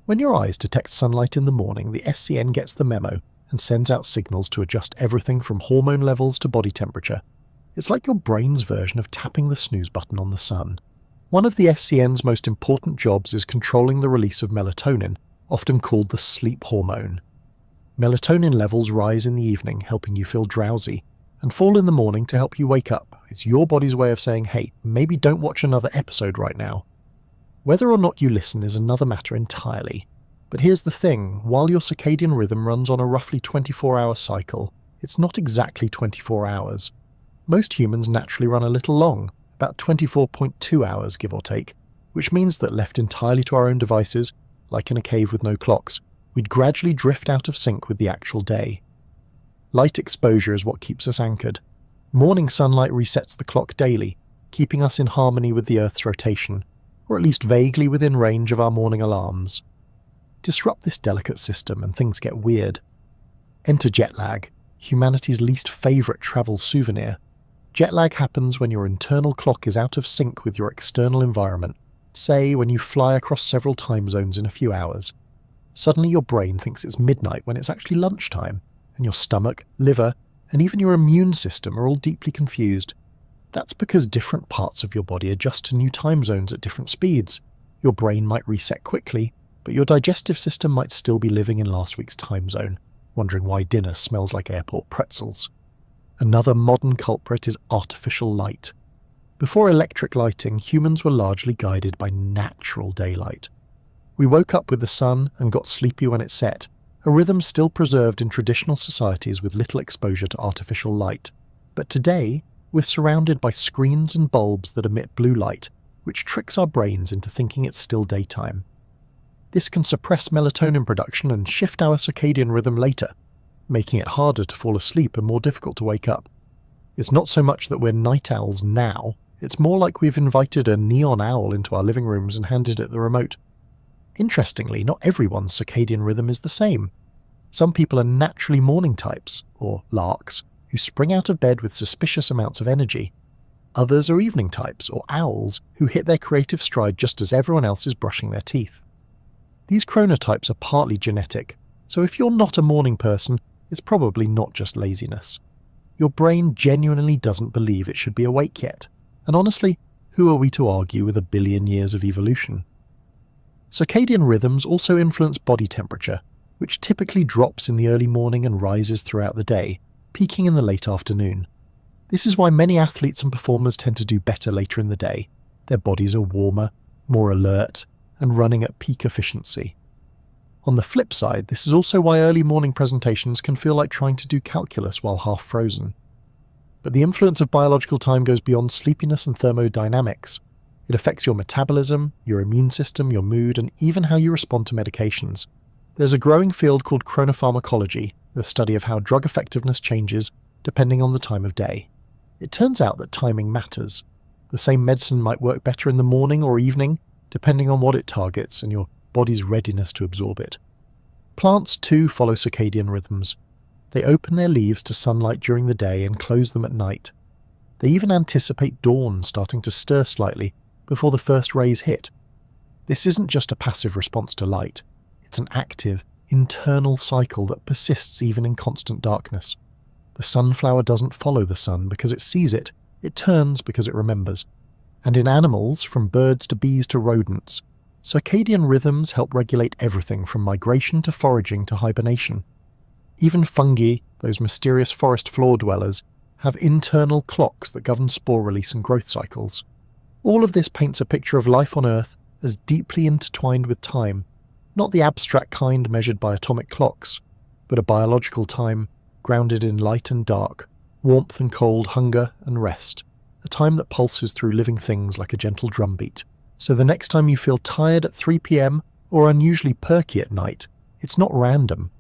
When your eyes detect sunlight in the morning, the SCN gets the memo and sends out signals to adjust everything from hormone levels to body temperature. It's like your brain's version of tapping the snooze button on the sun. One of the SCN's most important jobs is controlling the release of melatonin, often called the sleep hormone. Melatonin levels rise in the evening, helping you feel drowsy, and fall in the morning to help you wake up. It's your body's way of saying, hey, maybe don't watch another episode right now. Whether or not you listen is another matter entirely. But here's the thing, while your circadian rhythm runs on a roughly 24-hour cycle, it's not exactly 24 hours. Most humans naturally run a little long, about 24.2 hours give or take, which means that left entirely to our own devices, like in a cave with no clocks, we'd gradually drift out of sync with the actual day. Light exposure is what keeps us anchored. Morning sunlight resets the clock daily, keeping us in harmony with the Earth's rotation, or at least vaguely within range of our morning alarms. Disrupt this delicate system and things get weird. Enter jet lag, humanity's least favourite travel souvenir. Jet lag happens when your internal clock is out of sync with your external environment, say when you fly across several time zones in a few hours. Suddenly your brain thinks it's midnight when it's actually lunchtime, and your stomach, liver, and even your immune system are all deeply confused. That's because different parts of your body adjust to new time zones at different speeds. Your brain might reset quickly, but your digestive system might still be living in last week's time zone, wondering why dinner smells like airport pretzels. Another modern culprit is artificial light. Before electric lighting, humans were largely guided by natural daylight. We woke up with the sun and got sleepy when it set, a rhythm still preserved in traditional societies with little exposure to artificial light. But today, we're surrounded by screens and bulbs that emit blue light, which tricks our brains into thinking it's still daytime. This can suppress melatonin production and shift our circadian rhythm later, making it harder to fall asleep and more difficult to wake up. It's not so much that we're night owls now, it's more like we've invited a neon owl into our living rooms and handed it the remote. Interestingly, not everyone's circadian rhythm is the same. Some people are naturally morning types, or larks, who spring out of bed with suspicious amounts of energy. Others are evening types, or owls, who hit their creative stride just as everyone else is brushing their teeth. These chronotypes are partly genetic, so if you're not a morning person, it's probably not just laziness. Your brain genuinely doesn't believe it should be awake yet, and honestly, who are we to argue with 1 billion years of evolution? Circadian rhythms also influence body temperature, which typically drops in the early morning and rises throughout the day, peaking in the late afternoon. This is why many athletes and performers tend to do better later in the day. Their bodies are warmer, more alert, and running at peak efficiency. On the flip side, this is also why early morning presentations can feel like trying to do calculus while half frozen. But the influence of biological time goes beyond sleepiness and thermodynamics. It affects your metabolism, your immune system, your mood, and even how you respond to medications. There's a growing field called chronopharmacology, the study of how drug effectiveness changes depending on the time of day. It turns out that timing matters. The same medicine might work better in the morning or evening, depending on what it targets and your body's readiness to absorb it. Plants too follow circadian rhythms. They open their leaves to sunlight during the day and close them at night. They even anticipate dawn starting to stir slightly before the first rays hit. This isn't just a passive response to light. It's an active, internal cycle that persists even in constant darkness. The sunflower doesn't follow the sun because it sees it. It turns because it remembers. And in animals, from birds to bees to rodents, circadian rhythms help regulate everything from migration to foraging to hibernation. Even fungi, those mysterious forest floor dwellers, have internal clocks that govern spore release and growth cycles. All of this paints a picture of life on Earth as deeply intertwined with time, not the abstract kind measured by atomic clocks, but a biological time grounded in light and dark, warmth and cold, hunger and rest, a time that pulses through living things like a gentle drumbeat. So the next time you feel tired at 3 p.m. or unusually perky at night, it's not random.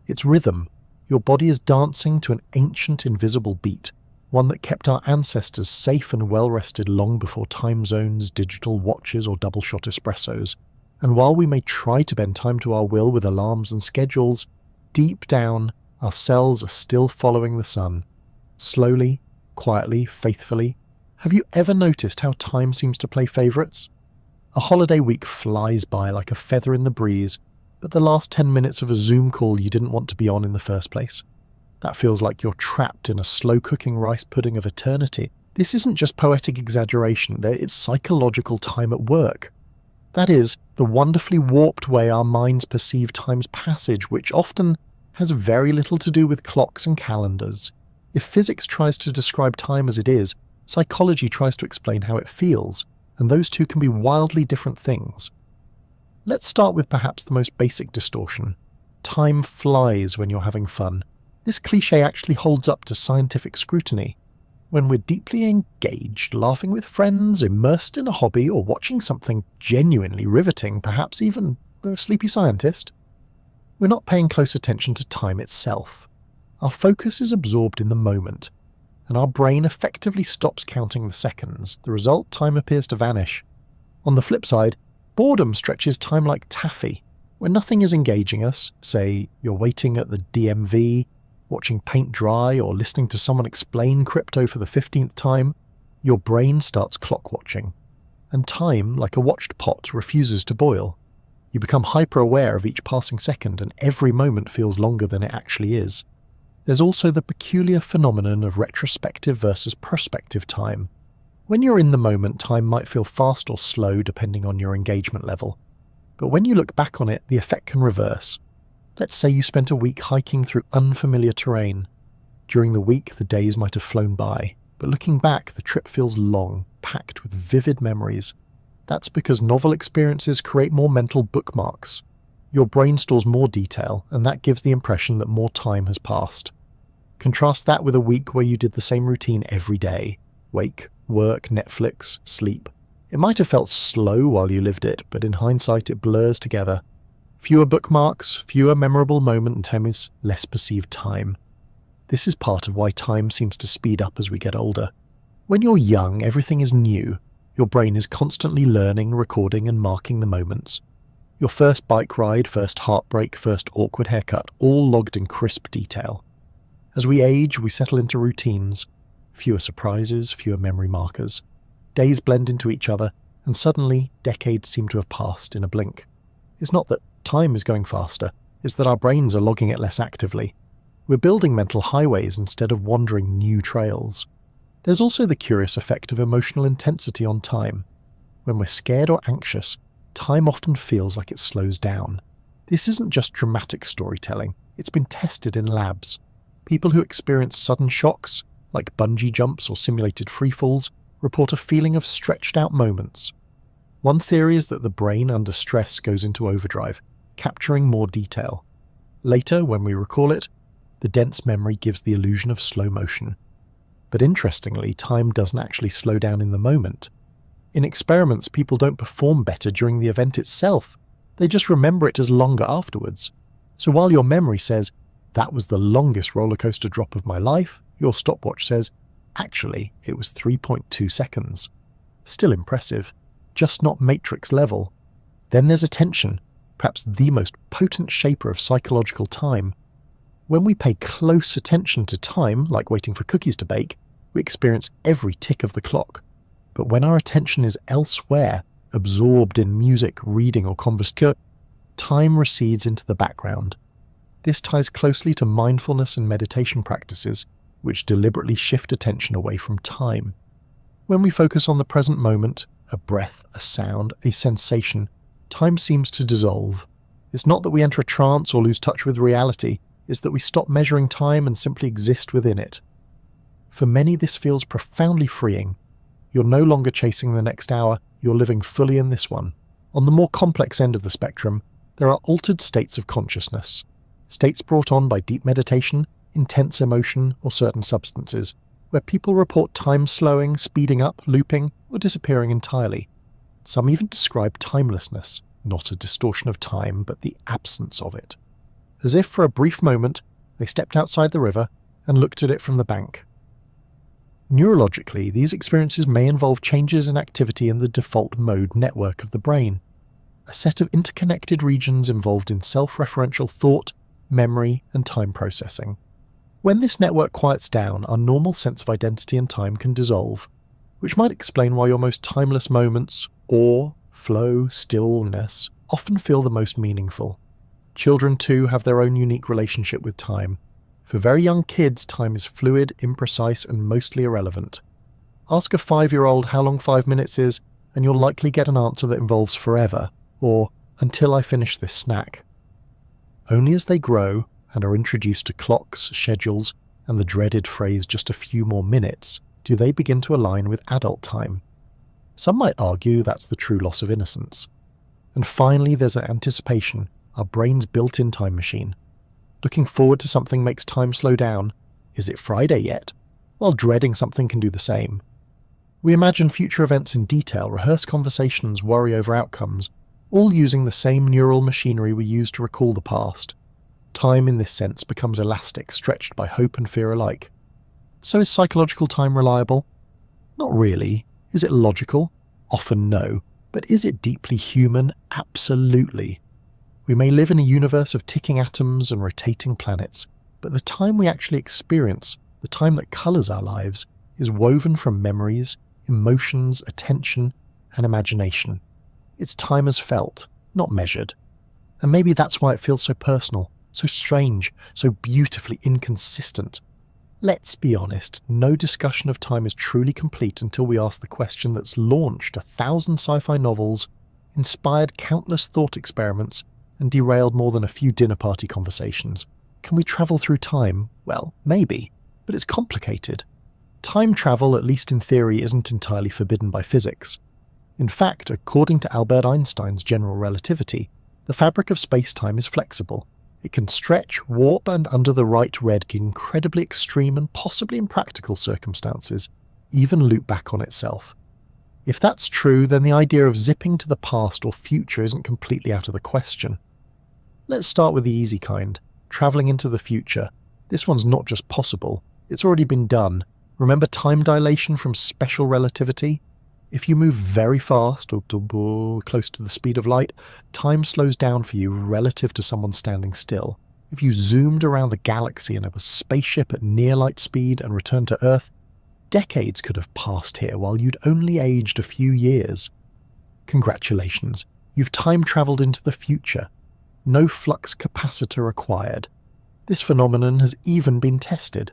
It's rhythm. Your body is dancing to an ancient invisible beat, one that kept our ancestors safe and well-rested long before time zones, digital watches or double-shot espressos. And while we may try to bend time to our will with alarms and schedules, deep down, our cells are still following the sun. Slowly, quietly, faithfully. Have you ever noticed how time seems to play favourites? A holiday week flies by like a feather in the breeze, but the last 10 minutes of a Zoom call you didn't want to be on in the first place. That feels like you're trapped in a slow-cooking rice pudding of eternity. This isn't just poetic exaggeration, it's psychological time at work. That is, the wonderfully warped way our minds perceive time's passage, which often has very little to do with clocks and calendars. If physics tries to describe time as it is, psychology tries to explain how it feels, and those two can be wildly different things. Let's start with perhaps the most basic distortion. Time flies when you're having fun. This cliché actually holds up to scientific scrutiny. When we're deeply engaged, laughing with friends, immersed in a hobby, or watching something genuinely riveting, perhaps even The Sleepy Scientist, we're not paying close attention to time itself. Our focus is absorbed in the moment, and our brain effectively stops counting the seconds. The result, time appears to vanish. On the flip side, boredom stretches time like taffy. When nothing is engaging us, say you're waiting at the DMV, watching paint dry, or listening to someone explain crypto for the 15th time, your brain starts clock watching. And time, like a watched pot, refuses to boil. You become hyper-aware of each passing second, and every moment feels longer than it actually is. There's also the peculiar phenomenon of retrospective versus prospective time. When you're in the moment, time might feel fast or slow depending on your engagement level. But when you look back on it, the effect can reverse. Let's say you spent a week hiking through unfamiliar terrain. During the week, the days might have flown by, but looking back, the trip feels long, packed with vivid memories. That's because novel experiences create more mental bookmarks. Your brain stores more detail, and that gives the impression that more time has passed. Contrast that with a week where you did the same routine every day. Wake, work, Netflix, sleep. It might have felt slow while you lived it, but in hindsight it blurs together. Fewer bookmarks, fewer memorable moments, less perceived time. This is part of why time seems to speed up as we get older. When you're young, everything is new. Your brain is constantly learning, recording and marking the moments. Your first bike ride, first heartbreak, first awkward haircut, all logged in crisp detail. As we age, we settle into routines. Fewer surprises, fewer memory markers. Days blend into each other, and suddenly decades seem to have passed in a blink. It's not that time is going faster, it's that our brains are logging it less actively. We're building mental highways instead of wandering new trails. There's also the curious effect of emotional intensity on time. When we're scared or anxious, time often feels like it slows down. This isn't just dramatic storytelling, it's been tested in labs. People who experience sudden shocks, like bungee jumps or simulated freefalls, report a feeling of stretched out moments. One theory is that the brain under stress goes into overdrive, capturing more detail. Later, when we recall it, the dense memory gives the illusion of slow motion. But interestingly, time doesn't actually slow down in the moment. In experiments, people don't perform better during the event itself. They just remember it as longer afterwards. So while your memory says, "That was the longest roller coaster drop of my life," your stopwatch says, "Actually, it was 3.2 seconds. Still impressive, just not Matrix level. Then there's attention, perhaps the most potent shaper of psychological time. When we pay close attention to time, like waiting for cookies to bake, we experience every tick of the clock. But when our attention is elsewhere, absorbed in music, reading, or conversation, time recedes into the background. This ties closely to mindfulness and meditation practices, which deliberately shift attention away from time. When we focus on the present moment, a breath, a sound, a sensation, time seems to dissolve. It's not that we enter a trance or lose touch with reality, it's that we stop measuring time and simply exist within it. For many, this feels profoundly freeing. You're no longer chasing the next hour, you're living fully in this one. On the more complex end of the spectrum, there are altered states of consciousness. States brought on by deep meditation, intense emotion, or certain substances, where people report time slowing, speeding up, looping, or disappearing entirely. Some even describe timelessness, not a distortion of time, but the absence of it. As if for a brief moment, they stepped outside the river and looked at it from the bank. Neurologically, these experiences may involve changes in activity in the default mode network of the brain, a set of interconnected regions involved in self-referential thought, memory, and time processing. When this network quiets down, our normal sense of identity and time can dissolve, which might explain why your most timeless moments, awe, flow, stillness, often feel the most meaningful. Children too have their own unique relationship with time. For very young kids, time is fluid, imprecise, and mostly irrelevant. Ask a 5-year-old how long 5 minutes is, and you'll likely get an answer that involves forever, or until I finish this snack. Only as they grow and are introduced to clocks, schedules, and the dreaded phrase "just a few more minutes," do they begin to align with adult time. Some might argue that's the true loss of innocence. And finally, there's anticipation, our brain's built-in time machine. Looking forward to something makes time slow down. Is it Friday yet? While dreading something can do the same. We imagine future events in detail, rehearse conversations, worry over outcomes, all using the same neural machinery we use to recall the past. Time in this sense becomes elastic, stretched by hope and fear alike. So is psychological time reliable? Not really. Is it logical? Often no. But is it deeply human? Absolutely. We may live in a universe of ticking atoms and rotating planets, but the time we actually experience, the time that colours our lives, is woven from memories, emotions, attention, and imagination. It's time as felt, not measured. And maybe that's why it feels so personal, so strange, so beautifully inconsistent. Let's be honest, no discussion of time is truly complete until we ask the question that's launched 1,000 sci-fi novels, inspired countless thought experiments, and derailed more than a few dinner party conversations. Can we travel through time? Well, maybe, but it's complicated. Time travel, at least in theory, isn't entirely forbidden by physics. In fact, according to Albert Einstein's general relativity, the fabric of space-time is flexible. It can stretch, warp, and under the right red in incredibly extreme and possibly impractical circumstances, even loop back on itself. If that's true, then the idea of zipping to the past or future isn't completely out of the question. Let's start with the easy kind, travelling into the future. This one's not just possible, it's already been done. Remember time dilation from special relativity? If you move very fast or close to the speed of light, time slows down for you relative to someone standing still. If you zoomed around the galaxy in a spaceship at near light speed and returned to Earth, decades could have passed here while you'd only aged a few years. Congratulations, you've time-travelled into the future. No flux capacitor required. This phenomenon has even been tested.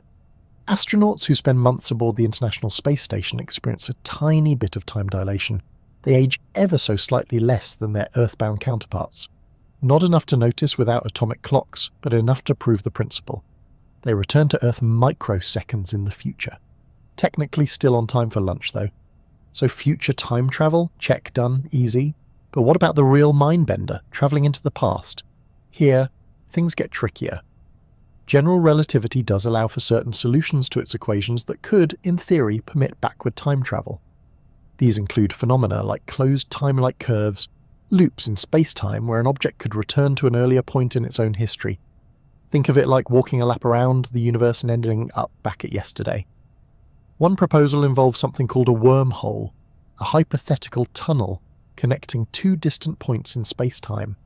Astronauts who spend months aboard the International Space Station experience a tiny bit of time dilation. They age ever so slightly less than their Earthbound counterparts. Not enough to notice without atomic clocks, but enough to prove the principle. They return to Earth microseconds in the future. Technically still on time for lunch though. So future time travel? Check, done, easy. But what about the real mindbender, travelling into the past? Here, things get trickier. General relativity does allow for certain solutions to its equations that could, in theory, permit backward time travel. These include phenomena like closed time-like curves, loops in space-time where an object could return to an earlier point in its own history. Think of it like walking a lap around the universe and ending up back at yesterday. One proposal involves something called a wormhole, a hypothetical tunnel connecting two distant points in space-time.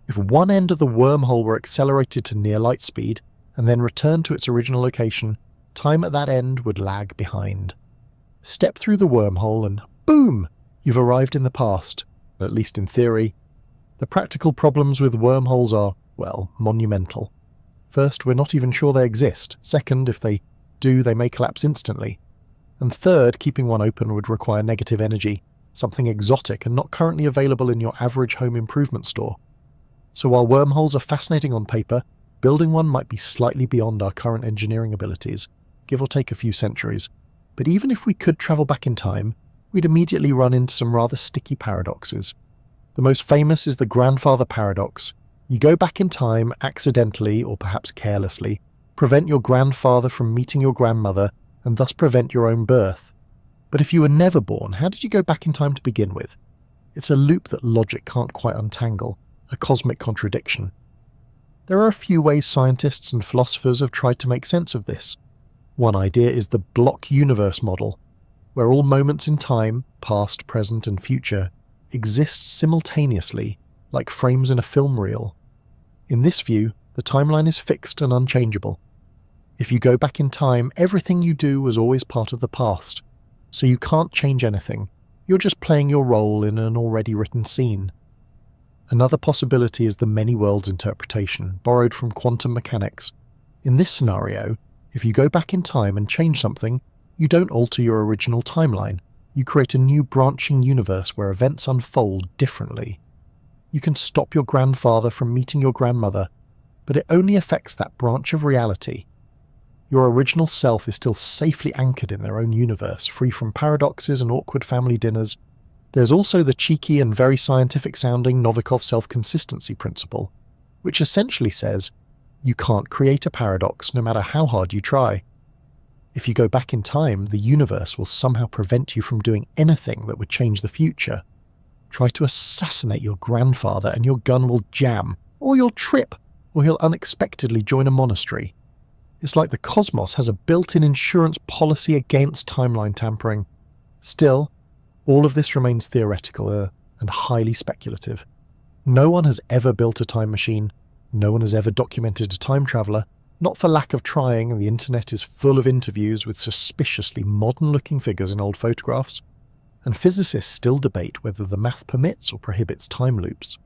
If one end of the wormhole were accelerated to near light speed and then returned to its original location, time at that end would lag behind. Step through the wormhole and boom! You've arrived in the past, at least in theory. The practical problems with wormholes are, well, monumental. First, we're not even sure they exist. Second, if they do, they may collapse instantly. And third, keeping one open would require negative energy, something exotic and not currently available in your average home improvement store. So while wormholes are fascinating on paper, building one might be slightly beyond our current engineering abilities, give or take a few centuries. But even if we could travel back in time, we'd immediately run into some rather sticky paradoxes. The most famous is the grandfather paradox. You go back in time accidentally, or perhaps carelessly, prevent your grandfather from meeting your grandmother, and thus prevent your own birth. But if you were never born, how did you go back in time to begin with? It's a loop that logic can't quite untangle, a cosmic contradiction. There are a few ways scientists and philosophers have tried to make sense of this. One idea is the block universe model, where all moments in time, past, present, and future, exist simultaneously, like frames in a film reel. In this view, the timeline is fixed and unchangeable. If you go back in time, everything you do was always part of the past, so you can't change anything. You're just playing your role in an already written scene. Another possibility is the many worlds interpretation, borrowed from quantum mechanics. In this scenario, if you go back in time and change something, you don't alter your original timeline. You create a new branching universe where events unfold differently. You can stop your grandfather from meeting your grandmother, but it only affects that branch of reality. Your original self is still safely anchored in their own universe, free from paradoxes and awkward family dinners. There's also the cheeky and very scientific-sounding Novikov self-consistency principle, which essentially says you can't create a paradox no matter how hard you try. If you go back in time, the universe will somehow prevent you from doing anything that would change the future. Try to assassinate your grandfather and your gun will jam, or you'll trip, or he'll unexpectedly join a monastery. It's like the cosmos has a built-in insurance policy against timeline tampering. Still, all of this remains theoretical and highly speculative. No one has ever built a time machine. No one has ever documented a time traveller, not for lack of trying, and the internet is full of interviews with suspiciously modern-looking figures in old photographs. And physicists still debate whether the math permits or prohibits time loops.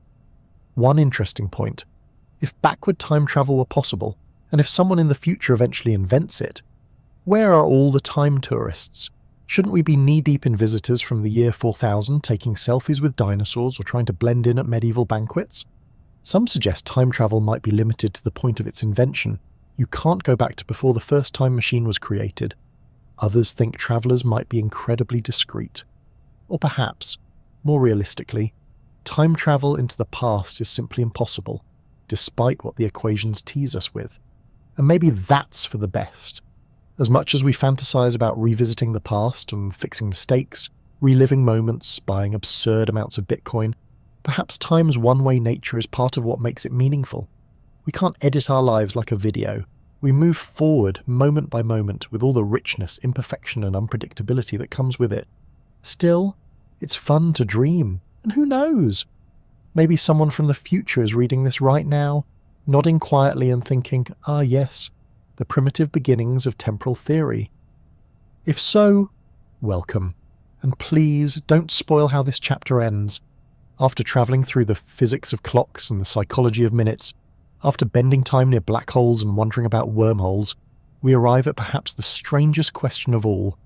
One interesting point: if backward time travel were possible, and if someone in the future eventually invents it, where are all the time tourists? Shouldn't we be knee-deep in visitors from the year 4000 taking selfies with dinosaurs or trying to blend in at medieval banquets? Some suggest time travel might be limited to the point of its invention. You can't go back to before the first time machine was created. Others think travellers might be incredibly discreet. Or perhaps, more realistically, time travel into the past is simply impossible, despite what the equations tease us with. And maybe that's for the best. As much as we fantasize about revisiting the past and fixing mistakes, reliving moments, buying absurd amounts of Bitcoin, perhaps time's one-way nature is part of what makes it meaningful. We can't edit our lives like a video. We move forward moment by moment with all the richness, imperfection and unpredictability that comes with it. Still, it's fun to dream, and who knows? Maybe someone from the future is reading this right now, nodding quietly and thinking, ah yes, the primitive beginnings of temporal theory. If so, welcome. And please don't spoil how this chapter ends. After travelling through the physics of clocks and the psychology of minutes, after bending time near black holes and wondering about wormholes, we arrive at perhaps the strangest question of all.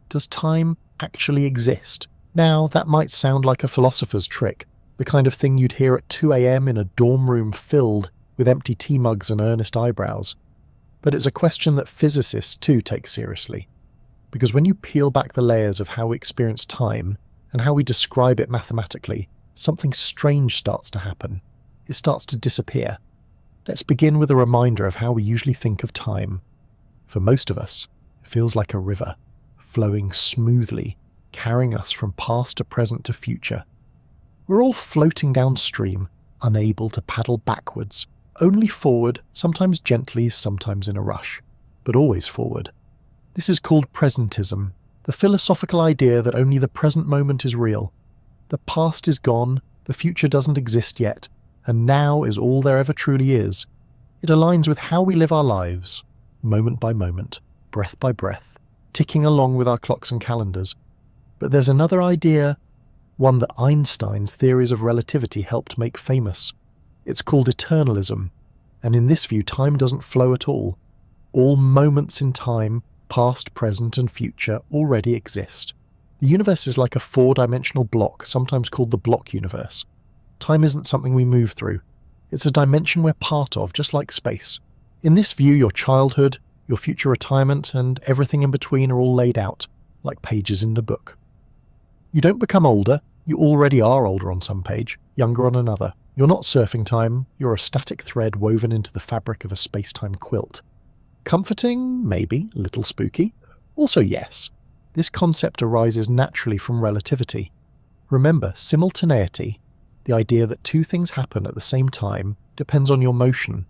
Does time actually exist? Now, that might sound like a philosopher's trick, the kind of thing you'd hear at 2 a.m. in a dorm room filled with empty tea mugs and earnest eyebrows. But it's a question that physicists too take seriously. Because when you peel back the layers of how we experience time and how we describe it mathematically, something strange starts to happen. It starts to disappear. Let's begin with a reminder of how we usually think of time. For most of us, it feels like a river, flowing smoothly, carrying us from past to present to future. We're all floating downstream, unable to paddle backwards, only forward, sometimes gently, sometimes in a rush, but always forward. This is called presentism, the philosophical idea that only the present moment is real. The past is gone, the future doesn't exist yet, and now is all there ever truly is. It aligns with how we live our lives, moment by moment, breath by breath, ticking along with our clocks and calendars. But there's another idea, one that Einstein's theories of relativity helped make famous. It's called eternalism, and in this view time doesn't flow at all. All moments in time, past, present and future, already exist. The universe is like a four-dimensional block, sometimes called the block universe. Time isn't something we move through. It's a dimension we're part of, just like space. In this view, your childhood, your future retirement, and everything in between are all laid out, like pages in the book. You don't become older, you already are older on some page, younger on another. You're not surfing time, you're a static thread woven into the fabric of a space-time quilt. Comforting? Maybe. A little spooky? Also yes. This concept arises naturally from relativity. Remember, simultaneity, the idea that two things happen at the same time, depends on your motion.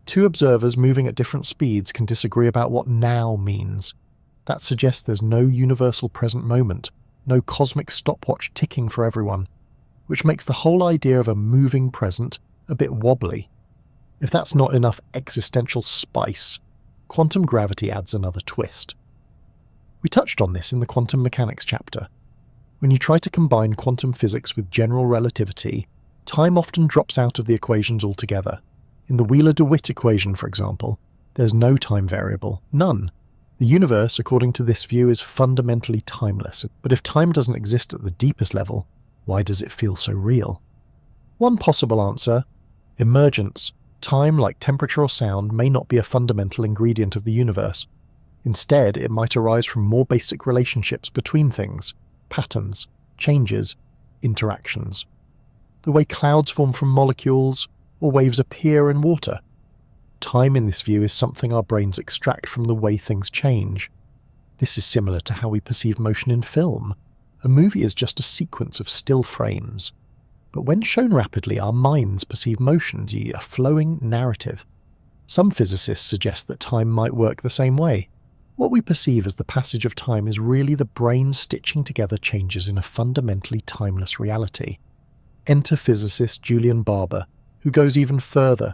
Two observers moving at different speeds can disagree about what now means. That suggests there's no universal present moment, no cosmic stopwatch ticking for everyone, which makes the whole idea of a moving present a bit wobbly. If that's not enough existential spice, quantum gravity adds another twist. We touched on this in the quantum mechanics chapter. When you try to combine quantum physics with general relativity, time often drops out of the equations altogether. In the Wheeler-DeWitt equation, for example, there's no time variable, none. The universe, according to this view, is fundamentally timeless, but if time doesn't exist at the deepest level, why does it feel so real? One possible answer: emergence. Time, like temperature or sound, may not be a fundamental ingredient of the universe. Instead, it might arise from more basic relationships between things, patterns, changes, interactions. The way clouds form from molecules, or waves appear in water. Time in this view is something our brains extract from the way things change. This is similar to how we perceive motion in film. A movie is just a sequence of still frames. But when shown rapidly, our minds perceive motion, a flowing narrative. Some physicists suggest that time might work the same way. What we perceive as the passage of time is really the brain stitching together changes in a fundamentally timeless reality. Enter physicist Julian Barber, who goes even further.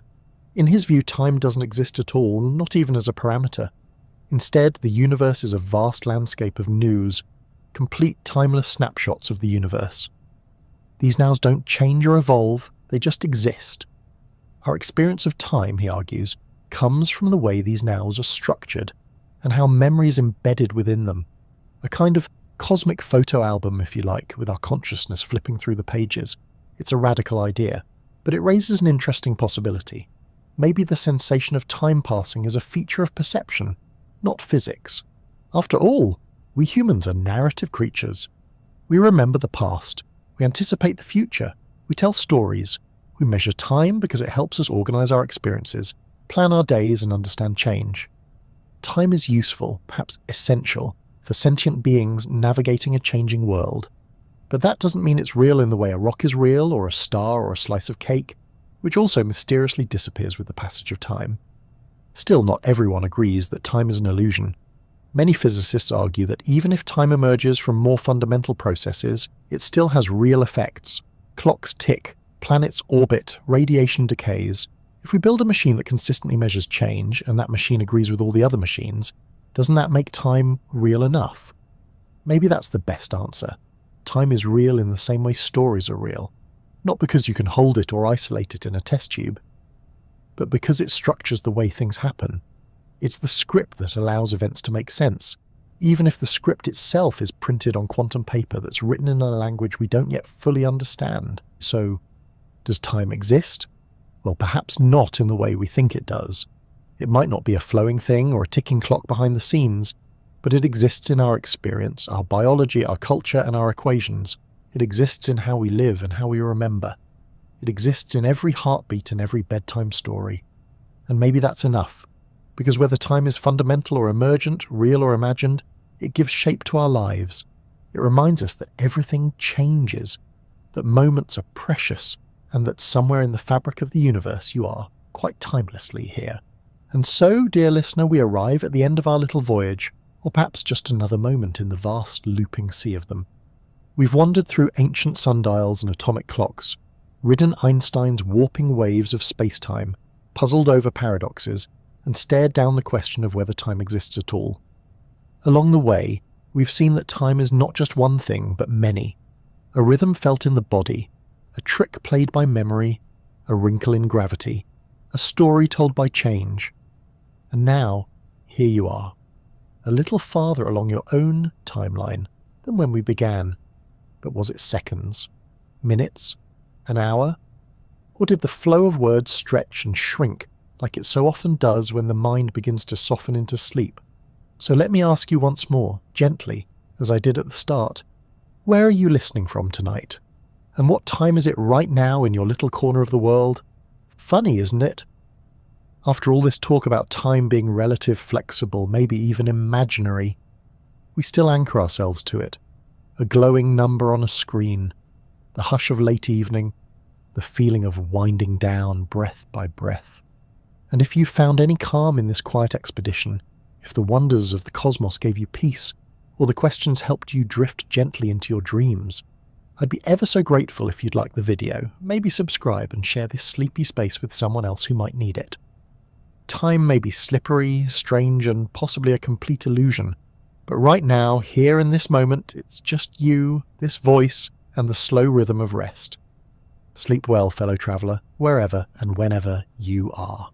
In his view, time doesn't exist at all, not even as a parameter. Instead, the universe is a vast landscape of news, complete timeless snapshots of the universe. These nows don't change or evolve, they just exist. Our experience of time, he argues, comes from the way these nows are structured, and how memory is embedded within them. A kind of cosmic photo album, if you like, with our consciousness flipping through the pages. It's a radical idea, but it raises an interesting possibility. Maybe the sensation of time passing is a feature of perception, not physics. After all, we humans are narrative creatures. We remember the past, we anticipate the future, we tell stories, we measure time because it helps us organize our experiences, plan our days and understand change. Time is useful, perhaps essential, for sentient beings navigating a changing world. But that doesn't mean it's real in the way a rock is real, or a star, or a slice of cake, which also mysteriously disappears with the passage of time. Still, not everyone agrees that time is an illusion. Many physicists argue that even if time emerges from more fundamental processes, it still has real effects. Clocks tick, planets orbit, radiation decays. If we build a machine that consistently measures change, and that machine agrees with all the other machines, doesn't that make time real enough? Maybe that's the best answer. Time is real in the same way stories are real. Not because you can hold it or isolate it in a test tube, but because it structures the way things happen. It's the script that allows events to make sense, even if the script itself is printed on quantum paper that's written in a language we don't yet fully understand. So, does time exist? Well, perhaps not in the way we think it does. It might not be a flowing thing or a ticking clock behind the scenes, but it exists in our experience, our biology, our culture, and our equations. It exists in how we live and how we remember. It exists in every heartbeat and every bedtime story. And maybe that's enough, because whether time is fundamental or emergent, real or imagined, it gives shape to our lives. It reminds us that everything changes, that moments are precious, and that somewhere in the fabric of the universe you are, quite timelessly, here. And so, dear listener, we arrive at the end of our little voyage, or perhaps just another moment in the vast looping sea of them. We've wandered through ancient sundials and atomic clocks, ridden Einstein's warping waves of space-time, puzzled over paradoxes, and stared down the question of whether time exists at all. Along the way, we've seen that time is not just one thing, but many. A rhythm felt in the body, a trick played by memory, a wrinkle in gravity, a story told by change. And now, here you are, a little farther along your own timeline than when we began. But was it seconds? Minutes? An hour? Or did the flow of words stretch and shrink like it so often does when the mind begins to soften into sleep? So let me ask you once more, gently, as I did at the start, where are you listening from tonight? And what time is it right now in your little corner of the world? Funny, isn't it? After all this talk about time being relative, flexible, maybe even imaginary, we still anchor ourselves to it. A glowing number on a screen, the hush of late evening, the feeling of winding down breath by breath. And if you found any calm in this quiet expedition, if the wonders of the cosmos gave you peace, or the questions helped you drift gently into your dreams, I'd be ever so grateful if you'd like the video, maybe subscribe and share this sleepy space with someone else who might need it. Time may be slippery, strange, and possibly a complete illusion, but right now, here in this moment, it's just you, this voice, and the slow rhythm of rest. Sleep well, fellow traveller, wherever and whenever you are.